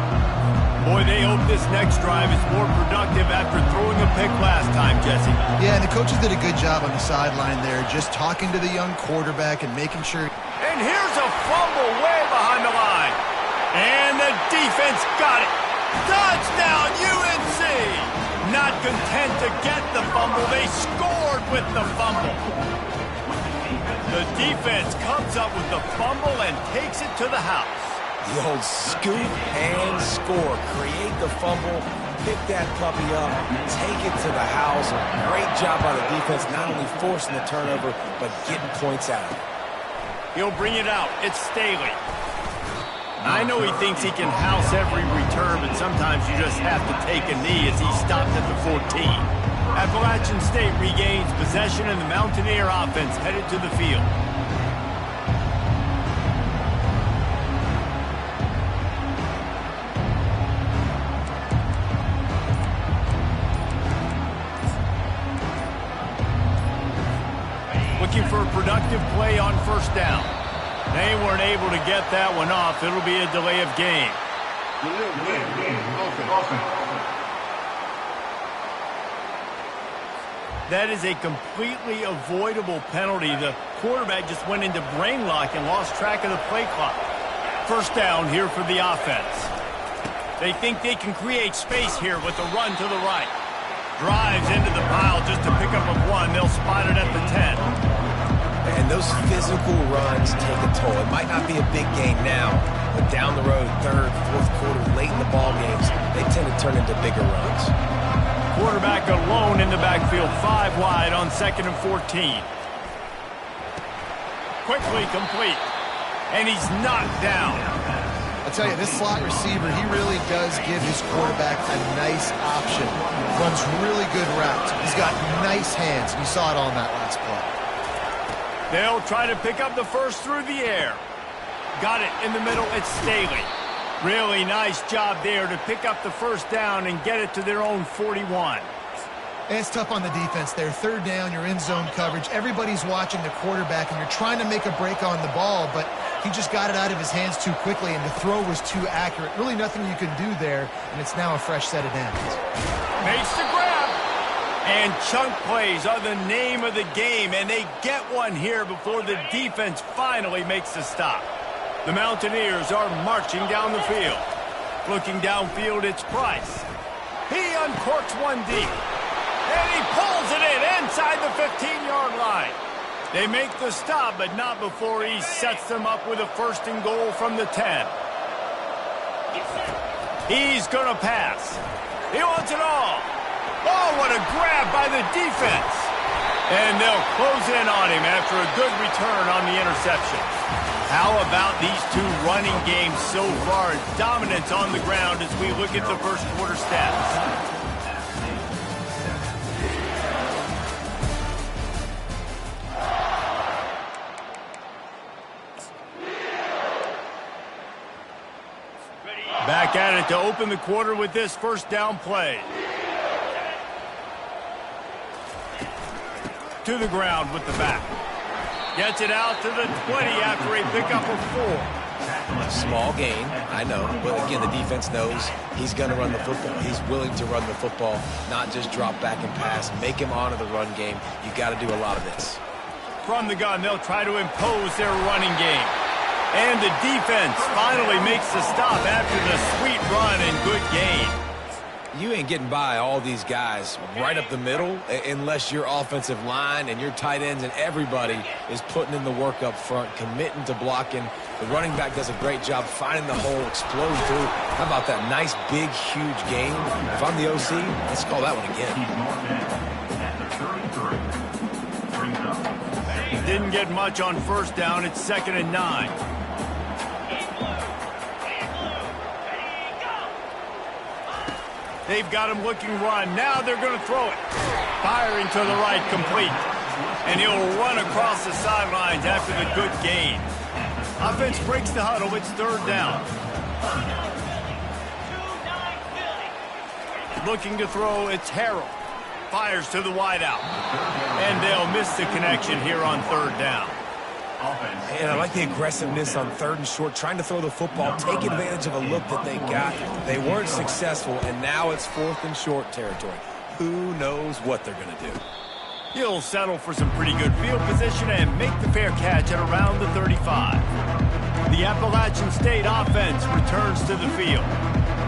Boy, they hope this next drive is more productive after throwing a pick last time, Jesse. Yeah, and the coaches did a good job on the sideline there, just talking to the young quarterback and making sure. And here's a fumble way behind the line. And the defense got it. Touchdown, UNC! Not content to get the fumble, they scored with the fumble. The defense comes up with the fumble and takes it to the house. The old scoop and score. Create the fumble, pick that puppy up, take it to the house. Great job by the defense, not only forcing the turnover, but getting points out of it. He'll bring it out. It's Staley. I know he thinks he can house every return, but sometimes you just have to take a knee as he stopped at the 14. Appalachian State regains possession and the Mountaineer offense headed to the field. Looking for a productive play on first down. They weren't able to get that one off. It'll be a delay of game. That is a completely avoidable penalty. The quarterback just went into brain lock and lost track of the play clock. First down here for the offense. They think they can create space here with a run to the right. Drives into the pile just to pick up a one. They'll spot it at the 10. And those physical runs take a toll. It might not be a big game now, but down the road, third, fourth quarter, late in the ball games, they tend to turn into bigger runs. Quarterback alone in the backfield, 5 wide on 2nd and 14. Quickly complete, and he's knocked down. I'll tell you, this slot receiver, he really does give his quarterback a nice option. Runs really good routes. He's got nice hands. You saw it on that last play. They'll try to pick up the first through the air. Got it in the middle. It's Staley. Really nice job there to pick up the first down and get it to their own 41. And it's tough on the defense there. Third down, you're in zone coverage. Everybody's watching the quarterback, and you're trying to make a break on the ball, but he just got it out of his hands too quickly, and the throw was too accurate. Really nothing you can do there, and it's now a fresh set of downs. Makes the grab. And chunk plays are the name of the game, and they get one here before the defense finally makes the stop. The Mountaineers are marching down the field. Looking downfield, it's Price. He uncorks one deep. And he pulls it in inside the 15-yard line. They make the stop, but not before he sets them up with a 1st and goal from the 10. He's going to pass. He wants it all. Oh, what a grab by the defense. And they'll close in on him after a good return on the interception. How about these two running games so far? Dominance on the ground as we look at the first quarter stats. Back at it to open the quarter with this first down play. To the ground with the back. Gets it out to the 20 after a pickup of 4. Small gain, I know, but again, the defense knows he's going to run the football. He's willing to run the football, not just drop back and pass. Make him honor the run game. You got to do a lot of this. From the gun, they'll try to impose their running game. And the defense finally makes the stop after the sweet run and good gain. You ain't getting by all these guys right up the middle unless your offensive line and your tight ends and everybody is putting in the work up front, committing to blocking. The running back does a great job finding the hole, exploding through. How about that nice, big, huge gain? If I'm the OC, let's call that one again. Didn't get much on first down. It's 2nd and 9. They've got him looking run. Now they're going to throw it. Firing to the right, complete. And he'll run across the sidelines after the good gain. Offense breaks the huddle. It's 3rd down. Looking to throw, it's Harrell. Fires to the wideout. And they'll miss the connection here on 3rd down. And I like the aggressiveness on 3rd and short, trying to throw the football, take advantage of a look that they got. They weren't successful, and now it's 4th and short territory. Who knows what they're going to do? He'll settle for some pretty good field position and make the fair catch at around the 35. The Appalachian State offense returns to the field.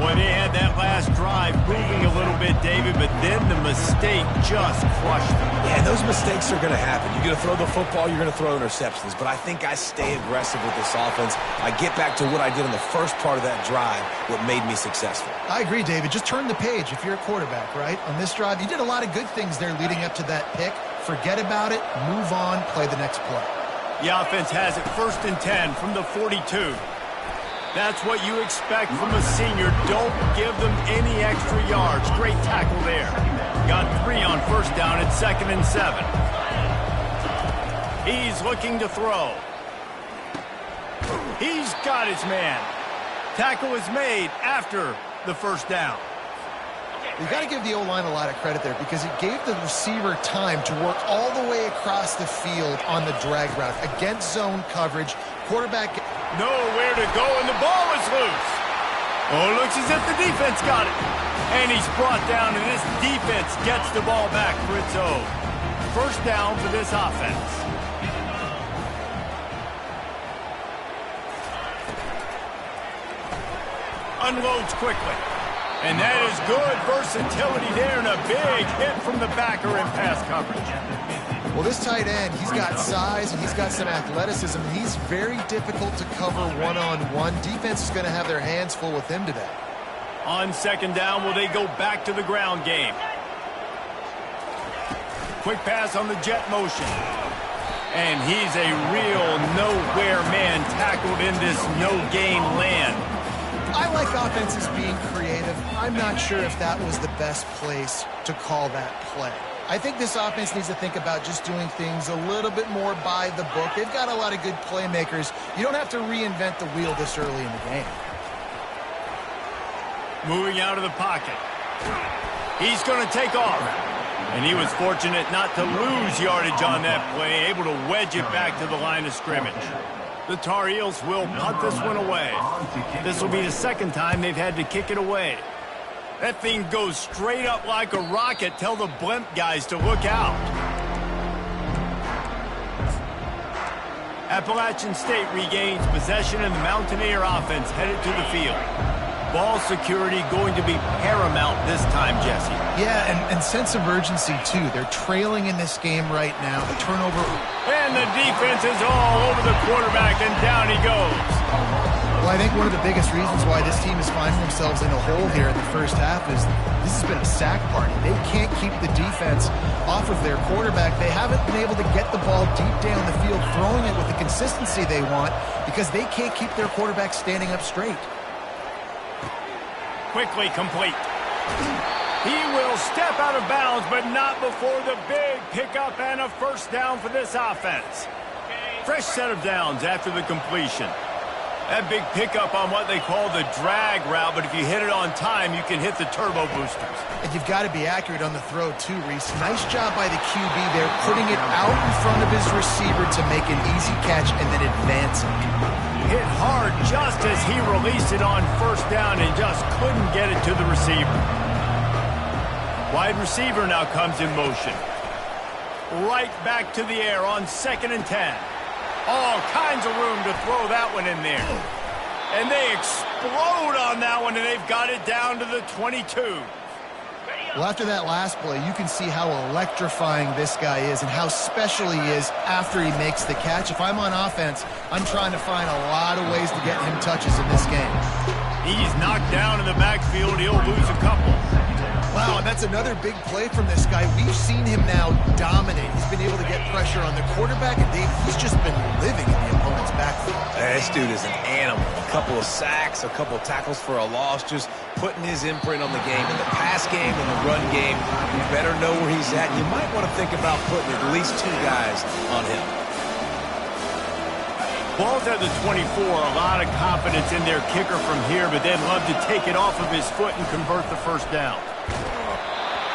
Boy, they had that last drive moving a little bit, David, but then the mistake just crushed them. Yeah, those mistakes are going to happen. You're going to throw the football, you're going to throw interceptions. But I think I stay aggressive with this offense. I get back to what I did in the first part of that drive, what made me successful. I agree, David. Just turn the page if you're a quarterback, right? On this drive, you did a lot of good things there leading up to that pick. Forget about it, move on, play the next play. The offense has it 1st and 10 from the 42. That's what you expect from a senior. Don't give them any extra yards. Great tackle there. Got 3 on 1st down at 2nd and 7. He's looking to throw. He's got his man. Tackle is made after the 1st down. You've got to give the O-line a lot of credit there because it gave the receiver time to work all the way across the field on the drag route against zone coverage. Quarterback nowhere to go, and the ball is loose. Oh, it looks as if the defense got it. And he's brought down, and this defense gets the ball back for its own. 1st down for this offense. Unloads quickly. And that is good versatility there, and a big hit from the backer in pass coverage. Well, this tight end, he's got size and he's got some athleticism. He's very difficult to cover one-on-one. Defense is going to have their hands full with him today. On 2nd down, will they go back to the ground game? Quick pass on the jet motion. And he's a real nowhere man tackled in this no-gain land. I like offenses being creative. I'm not sure if that was the best place to call that play. I think this offense needs to think about just doing things a little bit more by the book. They've got a lot of good playmakers. You don't have to reinvent the wheel this early in the game. Moving out of the pocket. He's going to take off. And he was fortunate not to lose yardage on that play, able to wedge it back to the line of scrimmage. The Tar Heels will punt this one away. This will be the 2nd time they've had to kick it away. That thing goes straight up like a rocket. Tell the blimp guys to look out. Appalachian State regains possession, and the Mountaineer offense headed to the field. Ball security going to be paramount this time, Jesse. Yeah, and sense of urgency, too. They're trailing in this game right now. The turnover. And the defense is all over the quarterback, and down he goes. Well, I think one of the biggest reasons why this team is finding themselves in a hole here in the first half is this has been a sack party. They can't keep the defense off of their quarterback. They haven't been able to get the ball deep down the field, throwing it with the consistency they want because they can't keep their quarterback standing up straight. Quickly complete. He will step out of bounds, but not before the big pickup and a 1st down for this offense. Fresh set of downs after the completion. That big pickup on what they call the drag route, but if you hit it on time, you can hit the turbo boosters. And you've got to be accurate on the throw, too, Reese. Nice job by the QB there, putting it out in front of his receiver to make an easy catch and then advancing. Hit hard just as he released it on 1st down and just couldn't get it to the receiver. Wide receiver now comes in motion. Right back to the air on 2nd and 10. All kinds of room to throw that one in there. And they explode on that one, and they've got it down to the 22. Well, after that last play, you can see how electrifying this guy is and how special he is after he makes the catch. If I'm on offense, I'm trying to find a lot of ways to get him touches in this game. He's knocked down in the backfield. He'll lose a couple. Wow, and that's another big play from this guy. We've seen him now dominate. He's been able to get pressure on the quarterback, and he's just been living in the opponent's backfield. This dude is an animal. A couple of sacks, a couple of tackles for a loss, just putting his imprint on the game. In the pass game and the run game, you better know where he's at. You might want to think about putting at least 2 guys on him. Ball's at the 24, a lot of confidence in their kicker from here, but they'd love to take it off of his foot and convert the 1st down.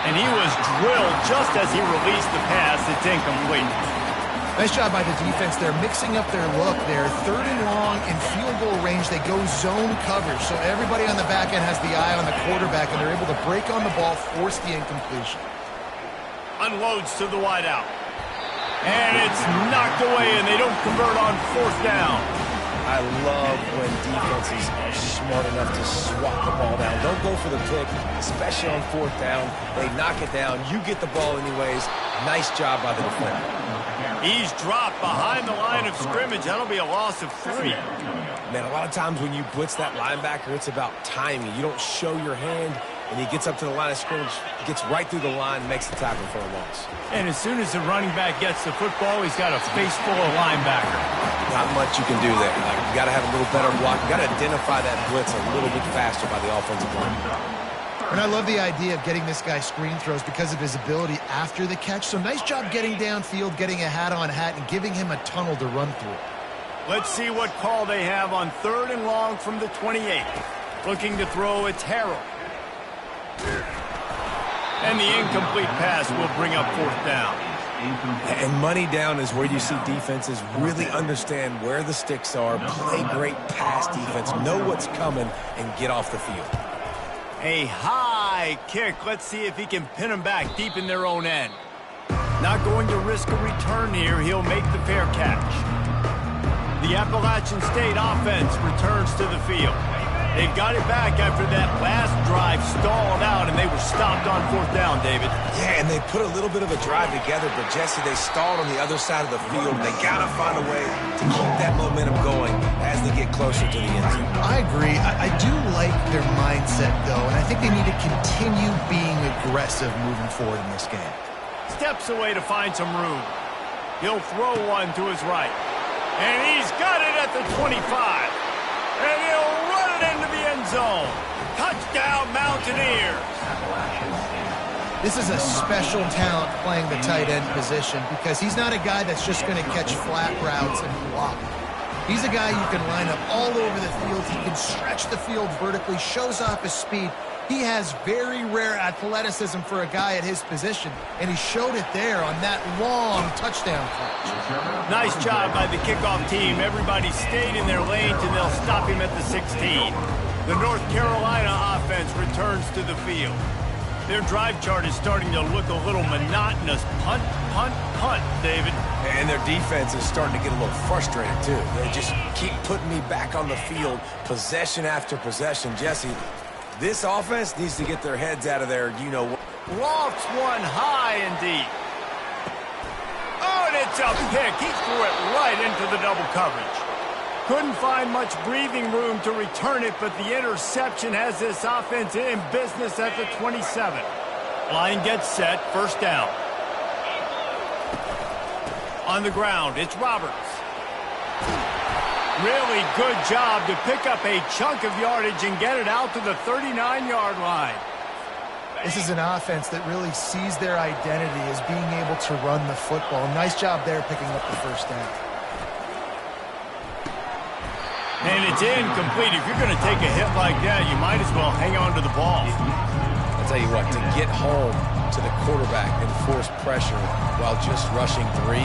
And he was drilled just as he released the pass. It's incomplete. Nice job by the defense. They're mixing up their look. They're 3rd and long in field goal range. They go zone coverage. So everybody on the back end has the eye on the quarterback, and they're able to break on the ball, force the incompletion. Unloads to the wideout. And it's knocked away, and they don't convert on 4th down. I love when defenses are smart enough to swat the ball down. Don't go for the pick, especially on 4th down. They knock it down. You get the ball anyways. Nice job by the defender. He's dropped behind the line of scrimmage. That'll be a loss of 3. Man, a lot of times when you blitz that linebacker, it's about timing. You don't show your hand, and he gets up to the line of scrimmage, gets right through the line, and makes the tackle for a loss. And as soon as the running back gets the football, he's got a face full of linebacker. Not much you can do there. You got to have a little better block. You got to identify that blitz a little bit faster by the offensive line. And I love the idea of getting this guy screen throws because of his ability after the catch. So nice job getting downfield, getting a hat-on-hat, and giving him a tunnel to run through. Let's see what call they have on 3rd and long from the 28. Looking to throw, it's Harrell. And the incomplete pass will bring up 4th down. And money down is where you see defenses really understand where the sticks are, play great pass defense, know what's coming, and get off the field. A high kick. Let's see if he can pin them back deep in their own end. Not going to risk a return here. He'll make the fair catch. The Appalachian State offense returns to the field. They've got it back after that last drive stalled out, and they were stopped on 4th down, David. Yeah, and they put a little bit of a drive together, but Jesse, they stalled on the other side of the field. They got to find a way to keep that momentum going as they get closer to the end zone. I agree. I do like their mindset, though, and I think they need to continue being aggressive moving forward in this game. Steps away to find some room. He'll throw one to his right. And he's got it at the 25. And he'll run it into the end zone. Touchdown, Mountaineers. This is a special talent playing the tight end position because he's not a guy that's just going to catch flat routes and block. He's a guy you can line up all over the field. He can stretch the field vertically, shows off his speed. He has very rare athleticism for a guy at his position, and he showed it there on that long touchdown catch. Nice job by the kickoff team. Everybody stayed in their lanes, and they'll stop him at the 16. The North Carolina offense returns to the field. Their drive chart is starting to look a little monotonous. Punt, punt, punt, David. And their defense is starting to get a little frustrated, too. They just keep putting me back on the field, possession after possession. Jesse, this offense needs to get their heads out of there, you know. Lofts one high and deep. Oh, and it's a pick. He threw it right into the double coverage. Couldn't find much breathing room to return it, but the interception has this offense in business at the 27. Line gets set, 1st down. On the ground, it's Roberts. Really good job to pick up a chunk of yardage and get it out to the 39-yard line. This is an offense that really sees their identity as being able to run the football. Nice job there picking up the 1st down. And it's incomplete. If you're going to take a hit like that, you might as well hang on to the ball. I'll tell you what, to get home to the quarterback and force pressure while just rushing 3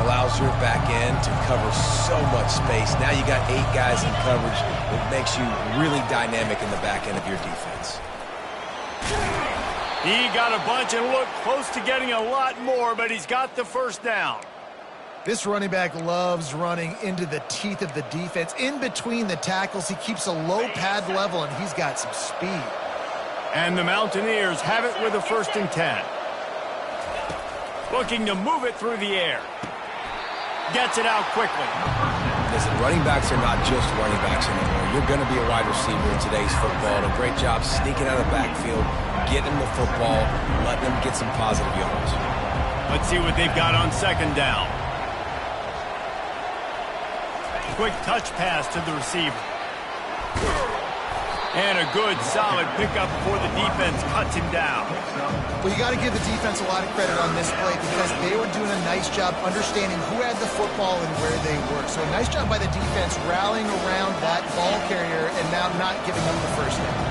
allows your back end to cover so much space. Now you got 8 guys in coverage. It makes you really dynamic in the back end of your defense. He got a bunch and looked close to getting a lot more, but he's got the 1st down. This running back loves running into the teeth of the defense. In between the tackles, he keeps a low pad level, and he's got some speed. And the Mountaineers have it with a 1st and 10. Looking to move it through the air. Gets it out quickly. Listen, running backs are not just running backs anymore. You're going to be a wide receiver in today's football. And a great job sneaking out of the backfield, getting the football, letting them get some positive yards. Let's see what they've got on 2nd down. Quick touch pass to the receiver. And a good, solid pickup before the defense cuts him down. Well, you got to give the defense a lot of credit on this play because they were doing a nice job understanding who had the football and where they were. So a nice job by the defense rallying around that ball carrier and now not giving them the 1st down.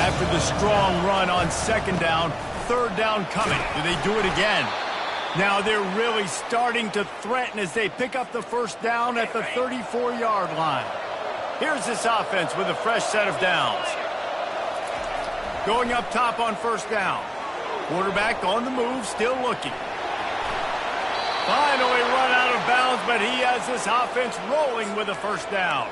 After the strong run on 2nd down, 3rd down coming. Do they do it again? Now they're really starting to threaten as they pick up the first down at the 34-yard line. Here's this offense with a fresh set of downs. Going up top on first down. Quarterback on the move, still looking. Finally run out of bounds, but he has this offense rolling with a first down.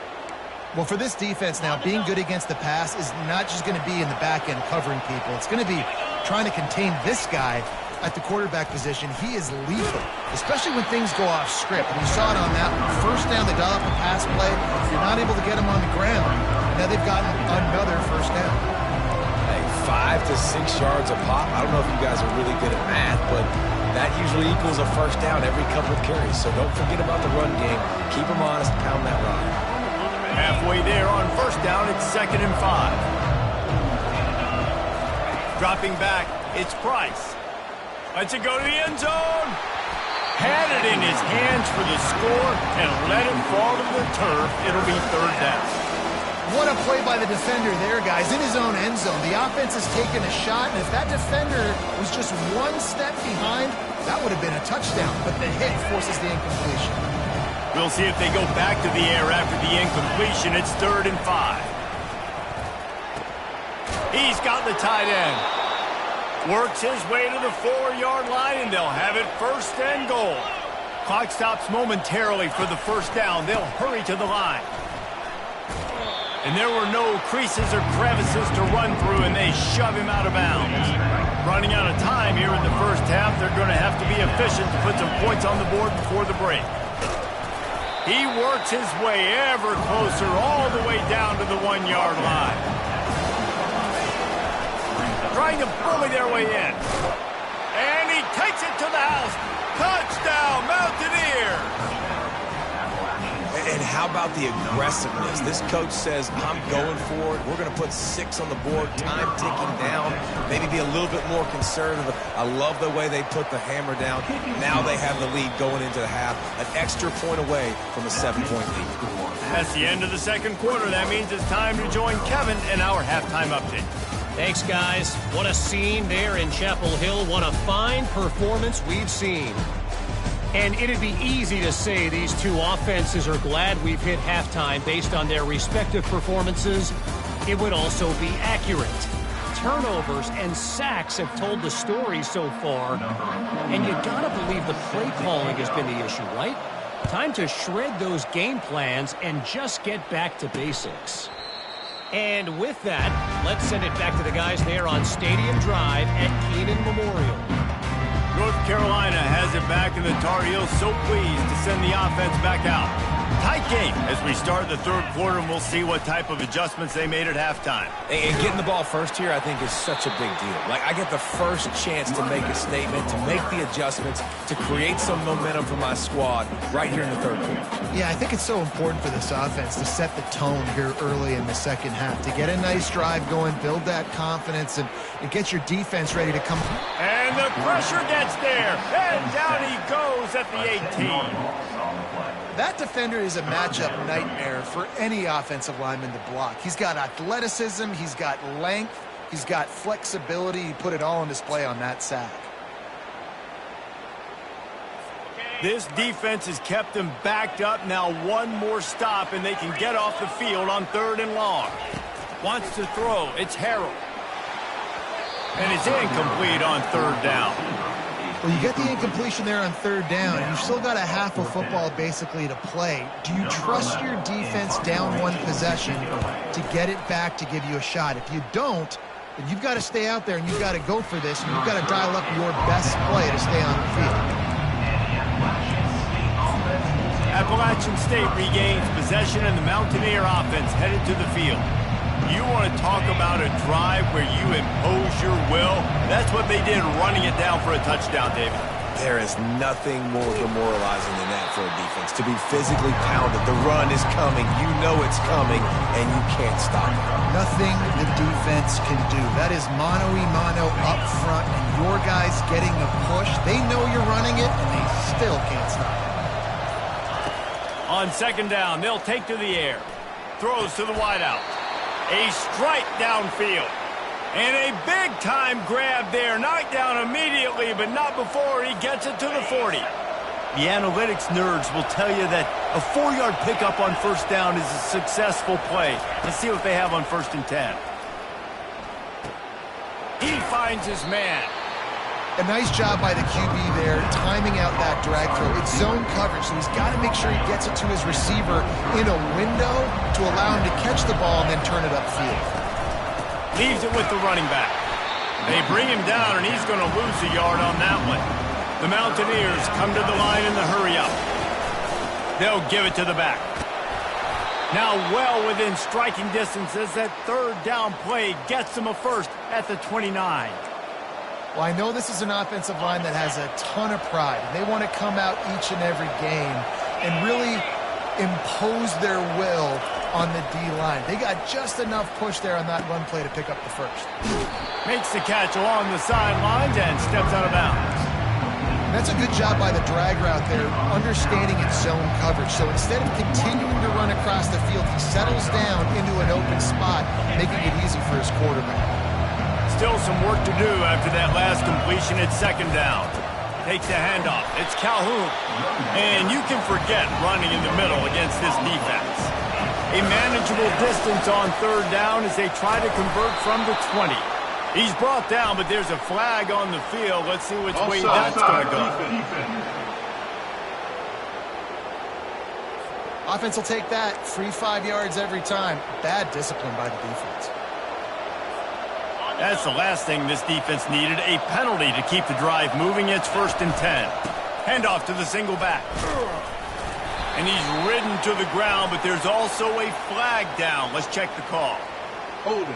Well, for this defense now, being good against the pass is not just going to be in the back end covering people. It's going to be trying to contain this guy at the quarterback position. He is lethal, especially when things go off script. And we saw it on that one. First down, they dial up a pass play. You're not able to get him on the ground. Now they've gotten another first down. Hey, 5 to 6 yards a pop. I don't know if you guys are really good at math, but that usually equals a first down every couple of carries. So don't forget about the run game. Keep them honest, pound that rock. Halfway there on first down, it's 2nd and 5. Dropping back, it's Price. Lets it go to the end zone. Had it in his hands for the score and let him fall to the turf. It'll be 3rd down. What a play by the defender there, guys, in his own end zone. The offense has taken a shot, and if that defender was just one step behind, that would have been a touchdown. But the hit forces the incompletion. We'll see if they go back to the air after the incompletion. It's 3rd and 5. He's got the tight end. Works his way to the 4-yard line, and they'll have it 1st and goal. Clock stops momentarily for the first down. They'll hurry to the line. And there were no creases or crevices to run through, and they shove him out of bounds. Running out of time here in the first half, they're going to have to be efficient to put some points on the board before the break. He works his way ever closer all the way down to the 1-yard line. Trying to bully their way in. And he takes it to the house. Touchdown, Mountaineers! And how about the aggressiveness? This coach says, I'm going for it. We're going to put 6 on the board, time ticking down, maybe be a little bit more conservative. I love the way they put the hammer down. Now they have the lead going into the half, an extra point away from a 7-point lead. That's the end of the 2nd quarter. That means it's time to join Kevin in our halftime update. Thanks, guys. What a scene there in Chapel Hill. What a fine performance we've seen. And it'd be easy to say these two offenses are glad we've hit halftime based on their respective performances. It would also be accurate. Turnovers and sacks have told the story so far. And you gotta believe the play calling has been the issue, right? Time to shred those game plans and just get back to basics. And with that, let's send it back to the guys there on Stadium Drive at Kenan Memorial. North Carolina has it back, and the Tar Heels so pleased to send the offense back out. Tight game as we start the 3rd quarter, and we'll see what type of adjustments they made at halftime. And getting the ball first here, I think, is such a big deal. Like, I get the first chance to make a statement, to make the adjustments, to create some momentum for my squad right here in the 3rd quarter. Yeah, I think it's so important for this offense to set the tone here early in the second half, to get a nice drive going, build that confidence, and get your defense ready to come. And the pressure gets there, and down he goes at the 18. That defender is a matchup nightmare for any offensive lineman to block. He's got athleticism, he's got length, he's got flexibility. He put it all on display on that sack. This defense has kept them backed up. Now one more stop, and they can get off the field on 3rd and long. Wants to throw. It's Harrell. And it's incomplete on 3rd down. Well, you get the incompletion there on 3rd down. You've still got a half of football basically to play. Do you trust your defense down 1 possession to get it back to give you a shot? If you don't, then you've got to stay out there and you've got to go for this. And you've got to dial up your best play to stay on the field. Appalachian State regains possession, and the Mountaineer offense headed to the field. You want to talk about a drive where you impose your will? That's what they did, running it down for a touchdown, David. There is nothing more demoralizing than that for a defense, to be physically pounded. The run is coming. You know it's coming, and you can't stop it. Nothing the defense can do. That is mano-a-mano up front, and your guys getting the push. They know you're running it, and they still can't stop it. On 2nd down, they'll take to the air. Throws to the wideout. A strike downfield. And a big-time grab there. Knocked down immediately, but not before he gets it to the 40. The analytics nerds will tell you that a 4-yard pickup on first down is a successful play. Let's see what they have on 1st and 10. He finds his man. A nice job by the QB there, timing out that drag throw. It's zone coverage, so he's got to make sure he gets it to his receiver in a window to allow him to catch the ball and then turn it upfield. Leaves it with the running back. They bring him down, and he's going to lose a yard on that one. The Mountaineers come to the line in the hurry-up. They'll give it to the back. Now well within striking distance as that 3rd down play gets them a first at the 29. Well, I know this is an offensive line that has a ton of pride. They want to come out each and every game and really impose their will on the D-line. They got just enough push there on that run play to pick up the first. Makes the catch along the sidelines and steps out of bounds. That's a good job by the drag route there, understanding its zone coverage. So instead of continuing to run across the field, he settles down into an open spot, making it easy for his quarterback. Still some work to do after that last completion at 2nd down. Takes the handoff. It's Calhoun. And you can forget running in the middle against this defense. A manageable distance on 3rd down as they try to convert from the 20. He's brought down, but there's a flag on the field. Let's see which way that's going to go. Offense will take that. Free 5 yards every time. Bad discipline by the defense. That's the last thing this defense needed, a penalty to keep the drive moving. It's 1st and 10. Handoff to the single back. And he's ridden to the ground, but there's also a flag down. Let's check the call. Hold it.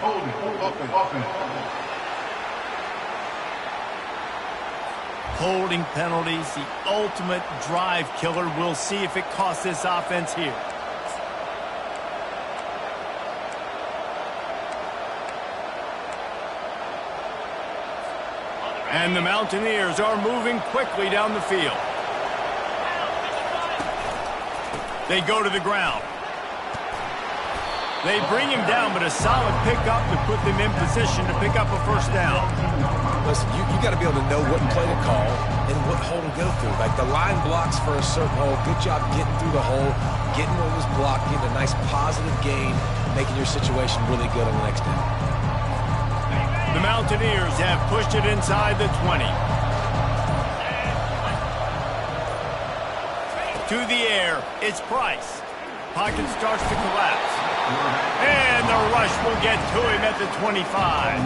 Holding penalties, the ultimate drive killer. We'll see if it costs this offense here. And the Mountaineers are moving quickly down the field. They go to the ground. They bring him down, but a solid pickup to put them in position to pick up a first down. Listen, you got to be able to know what play to call and what hole to go through. Like the line blocks for a certain hole. Good job getting through the hole, getting what was blocked, getting a nice positive gain, making your situation really good on the next down. The Mountaineers have pushed it inside the 20. To the air, it's Price. Pocket starts to collapse. And the rush will get to him at the 25.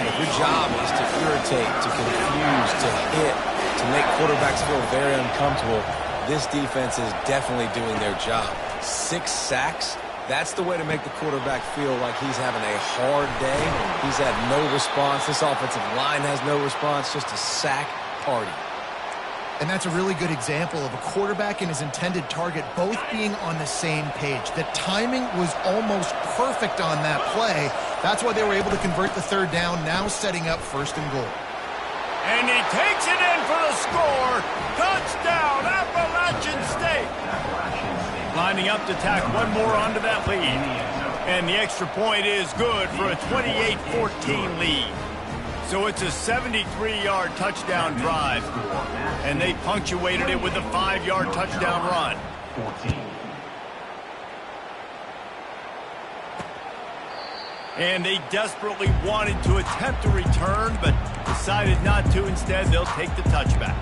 And if your job is to irritate, to confuse, to hit, to make quarterbacks feel very uncomfortable, this defense is definitely doing their job. 6 sacks. That's the way to make the quarterback feel like he's having a hard day. He's had no response. This offensive line has no response. Just a sack party. And that's a really good example of a quarterback and his intended target both being on the same page. The timing was almost perfect on that play. That's why they were able to convert the 3rd down, now setting up 1st and goal. And he takes it in for the score. Touchdown, Appalachian State. Lining up to tack one more onto that lead. And the extra point is good for a 28-14 lead. So it's a 73-yard touchdown drive. And they punctuated it with a 5-yard touchdown run. 14. And they desperately wanted to attempt a return, but decided not to. Instead, they'll take the touchback.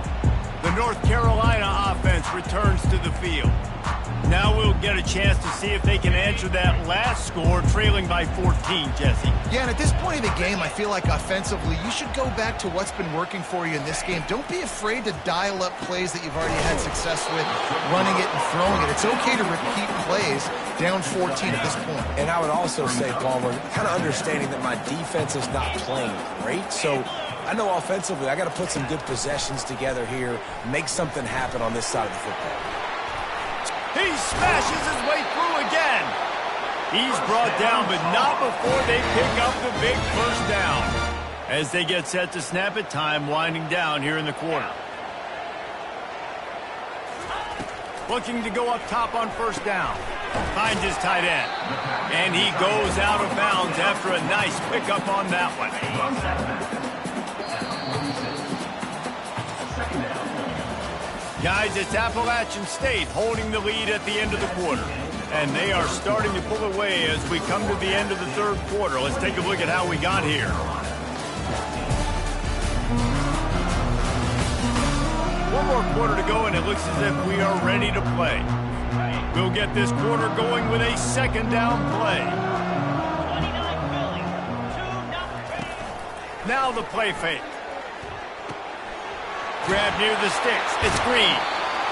The North Carolina offense returns to the field. Now we'll get a chance to see if they can answer that last score, trailing by 14, Jesse. Yeah, and at this point of the game, I feel like offensively, you should go back to what's been working for you in this game. Don't be afraid to dial up plays that you've already had success with, running it and throwing it. It's okay to repeat plays down 14 at this point. And I would also say, Palmer, kind of understanding that my defense is not playing great, so I know offensively I got to put some good possessions together here, make something happen on this side of the football. He smashes his way through again. He's brought down, but not before they pick up the big first down. As they get set to snap it, time winding down here in the quarter. Looking to go up top on first down. Finds his tight end. And he goes out of bounds after a nice pickup on that one. Guys, it's Appalachian State holding the lead at the end of the quarter. And they are starting to pull away as we come to the end of the third quarter. Let's take a look at how we got here. One more quarter to go, and it looks as if we are ready to play. We'll get this quarter going with a second down play. Now the play fake. Grab near the sticks. It's Green.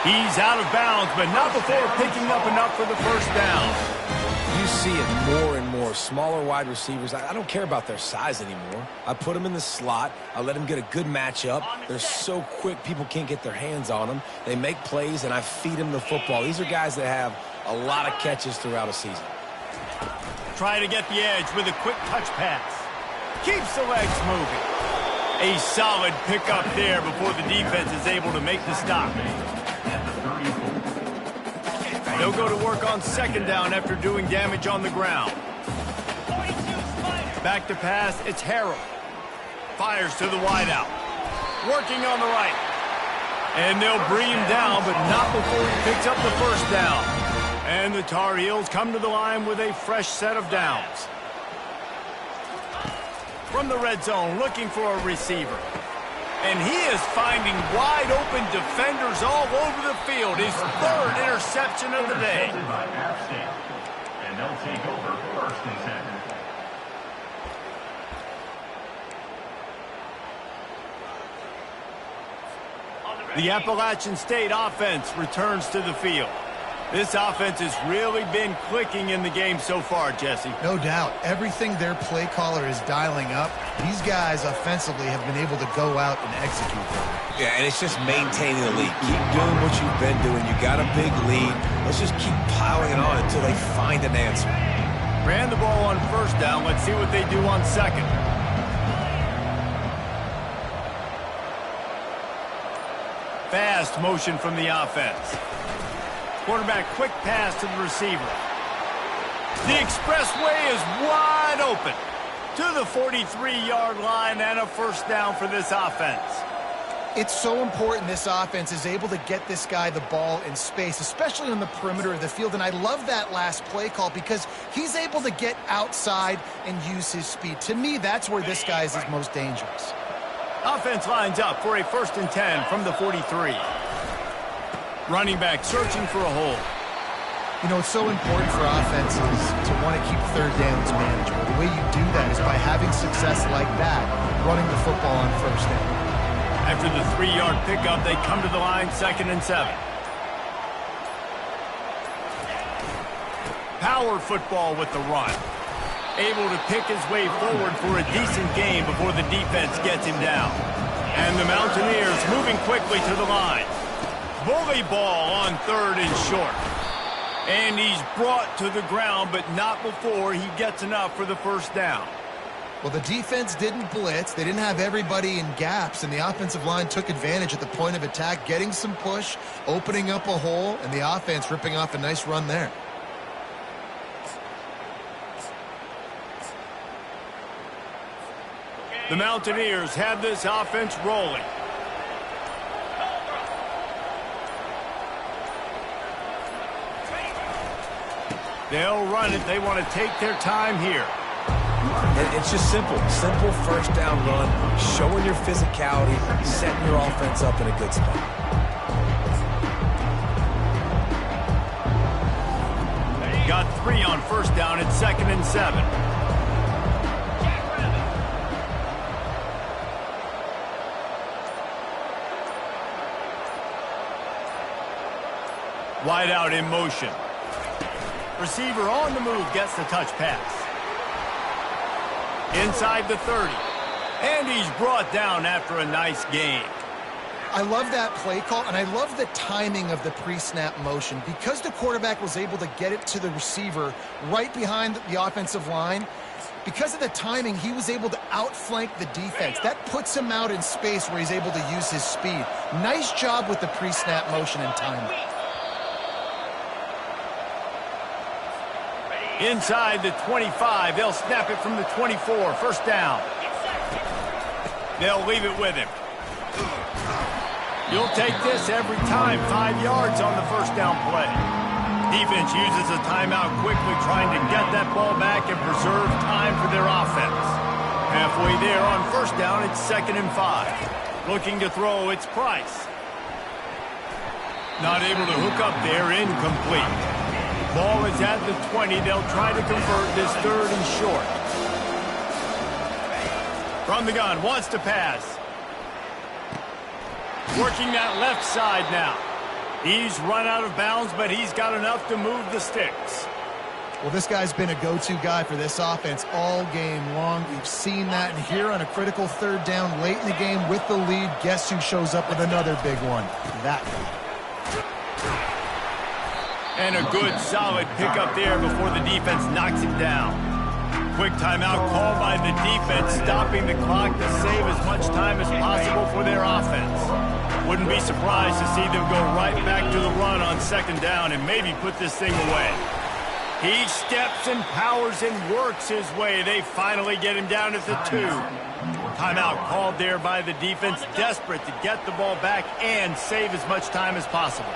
He's out of bounds, but not before picking up enough for the first down. You see it more and more. Smaller wide receivers. I don't care about their size anymore. I put them in the slot. I let them get a good matchup. They're so quick, people can't get their hands on them. They make plays, and I feed them the football. These are guys that have a lot of catches throughout a season. Try to get the edge with a quick touch pass. Keeps the legs moving. A solid pickup there before the defense is able to make the stop. They'll go to work on second down after doing damage on the ground. Back to pass, it's Harrell. Fires to the wideout. Working on the right. And they'll bring him down, but not before he picks up the first down. And the Tar Heels come to the line with a fresh set of downs. From the red zone, looking for a receiver. And he is finding wide open defenders all over the field. His third interception of the day. And they'll take over first and 10. The Appalachian State offense returns to the field. This offense has really been clicking in the game so far, Jesse. No doubt. Everything their play caller is dialing up, these guys offensively have been able to go out and execute them. Yeah, and it's just maintaining the lead. Keep doing what you've been doing. You got a big lead. Let's just keep piling it on until they find an answer. Ran the ball on first down. Let's see what they do on second. Fast motion from the offense. Quarterback quick pass to the receiver. The expressway is wide open to the 43-yard line and a first down for this offense. It's so important this offense is able to get this guy the ball in space, especially on the perimeter of the field. And I love that last play call because he's able to get outside and use his speed. To me, that's where this guy is his most dangerous. Offense lines up for a 1st and 10 from the 43. Running back searching for a hole. You know, it's so important for offenses to want to keep third downs manageable. The way you do that is by having success like that, running the football on first down. After the 3-yard pickup, they come to the line 2nd and 7. Power football with the run. Able to pick his way forward for a decent gain before the defense gets him down. And the Mountaineers moving quickly to the line. Bully ball on 3rd and short. And he's brought to the ground, but not before he gets enough for the first down. Well, the defense didn't blitz. They didn't have everybody in gaps, and the offensive line took advantage at the point of attack, getting some push, opening up a hole, and the offense ripping off a nice run there. The Mountaineers have this offense rolling. They'll run it. They want to take their time here. And it's just simple. Simple first down run, showing your physicality, setting your offense up in a good spot. Got 3 on first down at 2nd and 7. Wide out in motion. Receiver on the move gets the touch pass. Inside the 30. And he's brought down after a nice gain. I love that play call, and I love the timing of the pre-snap motion. Because the quarterback was able to get it to the receiver right behind the offensive line, because of the timing, he was able to outflank the defense. That puts him out in space where he's able to use his speed. Nice job with the pre-snap motion and timing. Inside the 25, they'll snap it from the 24. First down. They'll leave it with him. You'll take this every time. 5 yards on the first down play. Defense uses a timeout quickly, trying to get that ball back and preserve time for their offense. Halfway there on first down, it's 2nd and 5. Looking to throw, it's Price. Not able to hook up there, incomplete. Ball is at the 20. They'll try to convert this 3rd and short. From the gun, wants to pass. Working that left side now. He's run out of bounds, but he's got enough to move the sticks. Well, this guy's been a go-to guy for this offense all game long. We've seen that, and here on a critical 3rd down late in the game with the lead, guess who shows up with another big one? That guy. And a good, solid pickup there before the defense knocks him down. Quick timeout called by the defense, stopping the clock to save as much time as possible for their offense. Wouldn't be surprised to see them go right back to the run on 2nd down and maybe put this thing away. He steps and powers and works his way. They finally get him down at the 2. Timeout called there by the defense, desperate to get the ball back and save as much time as possible.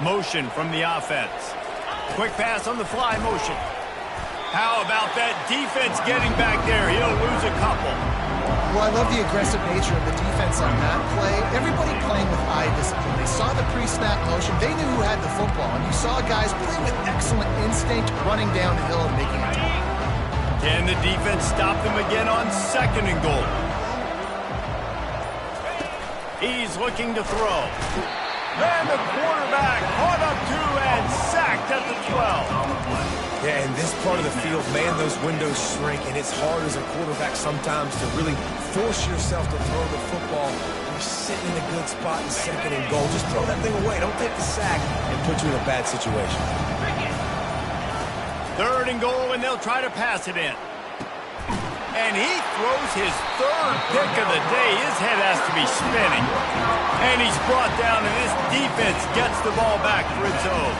Motion from the offense. Quick pass on the fly motion. How about that defense getting back there? He'll lose a couple. Well, I love the aggressive nature of the defense on that play. Everybody playing with eye discipline. They saw the pre-snap motion. They knew who had the football. And you saw guys play with excellent instinct, running down the hill and making a tackle. Can the defense stop them again on 2nd and goal? He's looking to throw. And the quarterback caught up to and sacked at the 12. Yeah, in this part of the field, man, those windows shrink, and it's hard as a quarterback sometimes to really force yourself to throw the football. You're sitting in a good spot in 2nd and goal. Just throw that thing away. Don't take the sack and put you in a bad situation. 3rd and goal, and they'll try to pass it in. And he throws his 3rd pick of the day. His head has to be spinning. And he's brought down, and this defense gets the ball back for its own.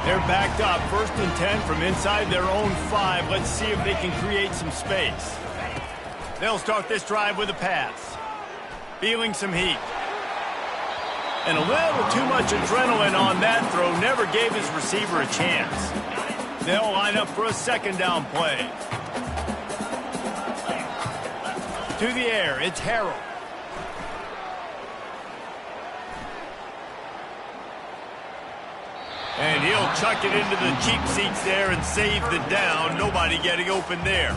They're backed up, 1st and 10 from inside their own 5. Let's see if they can create some space. They'll start this drive with a pass. Feeling some heat. And a little too much adrenaline on that throw. Never gave his receiver a chance. They'll line up for a 2nd down play. To the air, it's Harrell. And he'll chuck it into the cheap seats there and save the down. Nobody getting open there.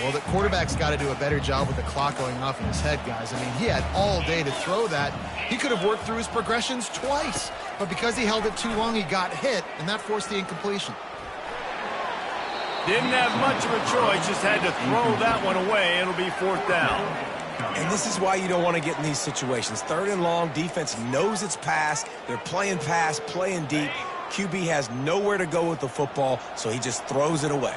Well, the quarterback's got to do a better job with the clock going off in his head, guys. I mean, he had all day to throw that. He could have worked through his progressions twice. But because he held it too long, he got hit, and that forced the incompletion. Didn't have much of a choice, just had to throw that one away. It'll be 4th down. And this is why you don't want to get in these situations. 3rd and long, defense knows it's pass. They're playing pass, playing deep. QB has nowhere to go with the football, so he just throws it away.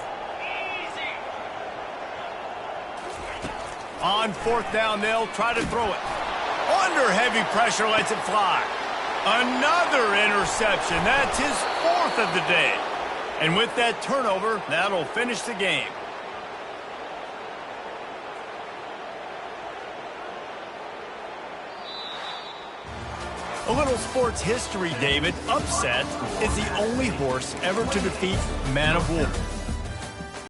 On 4th down, they'll try to throw it. Under heavy pressure, lets it fly. Another interception. That's his 4th of the day. And with that turnover, that'll finish the game. A little sports history, David. Upset is the only horse ever to defeat Man of War.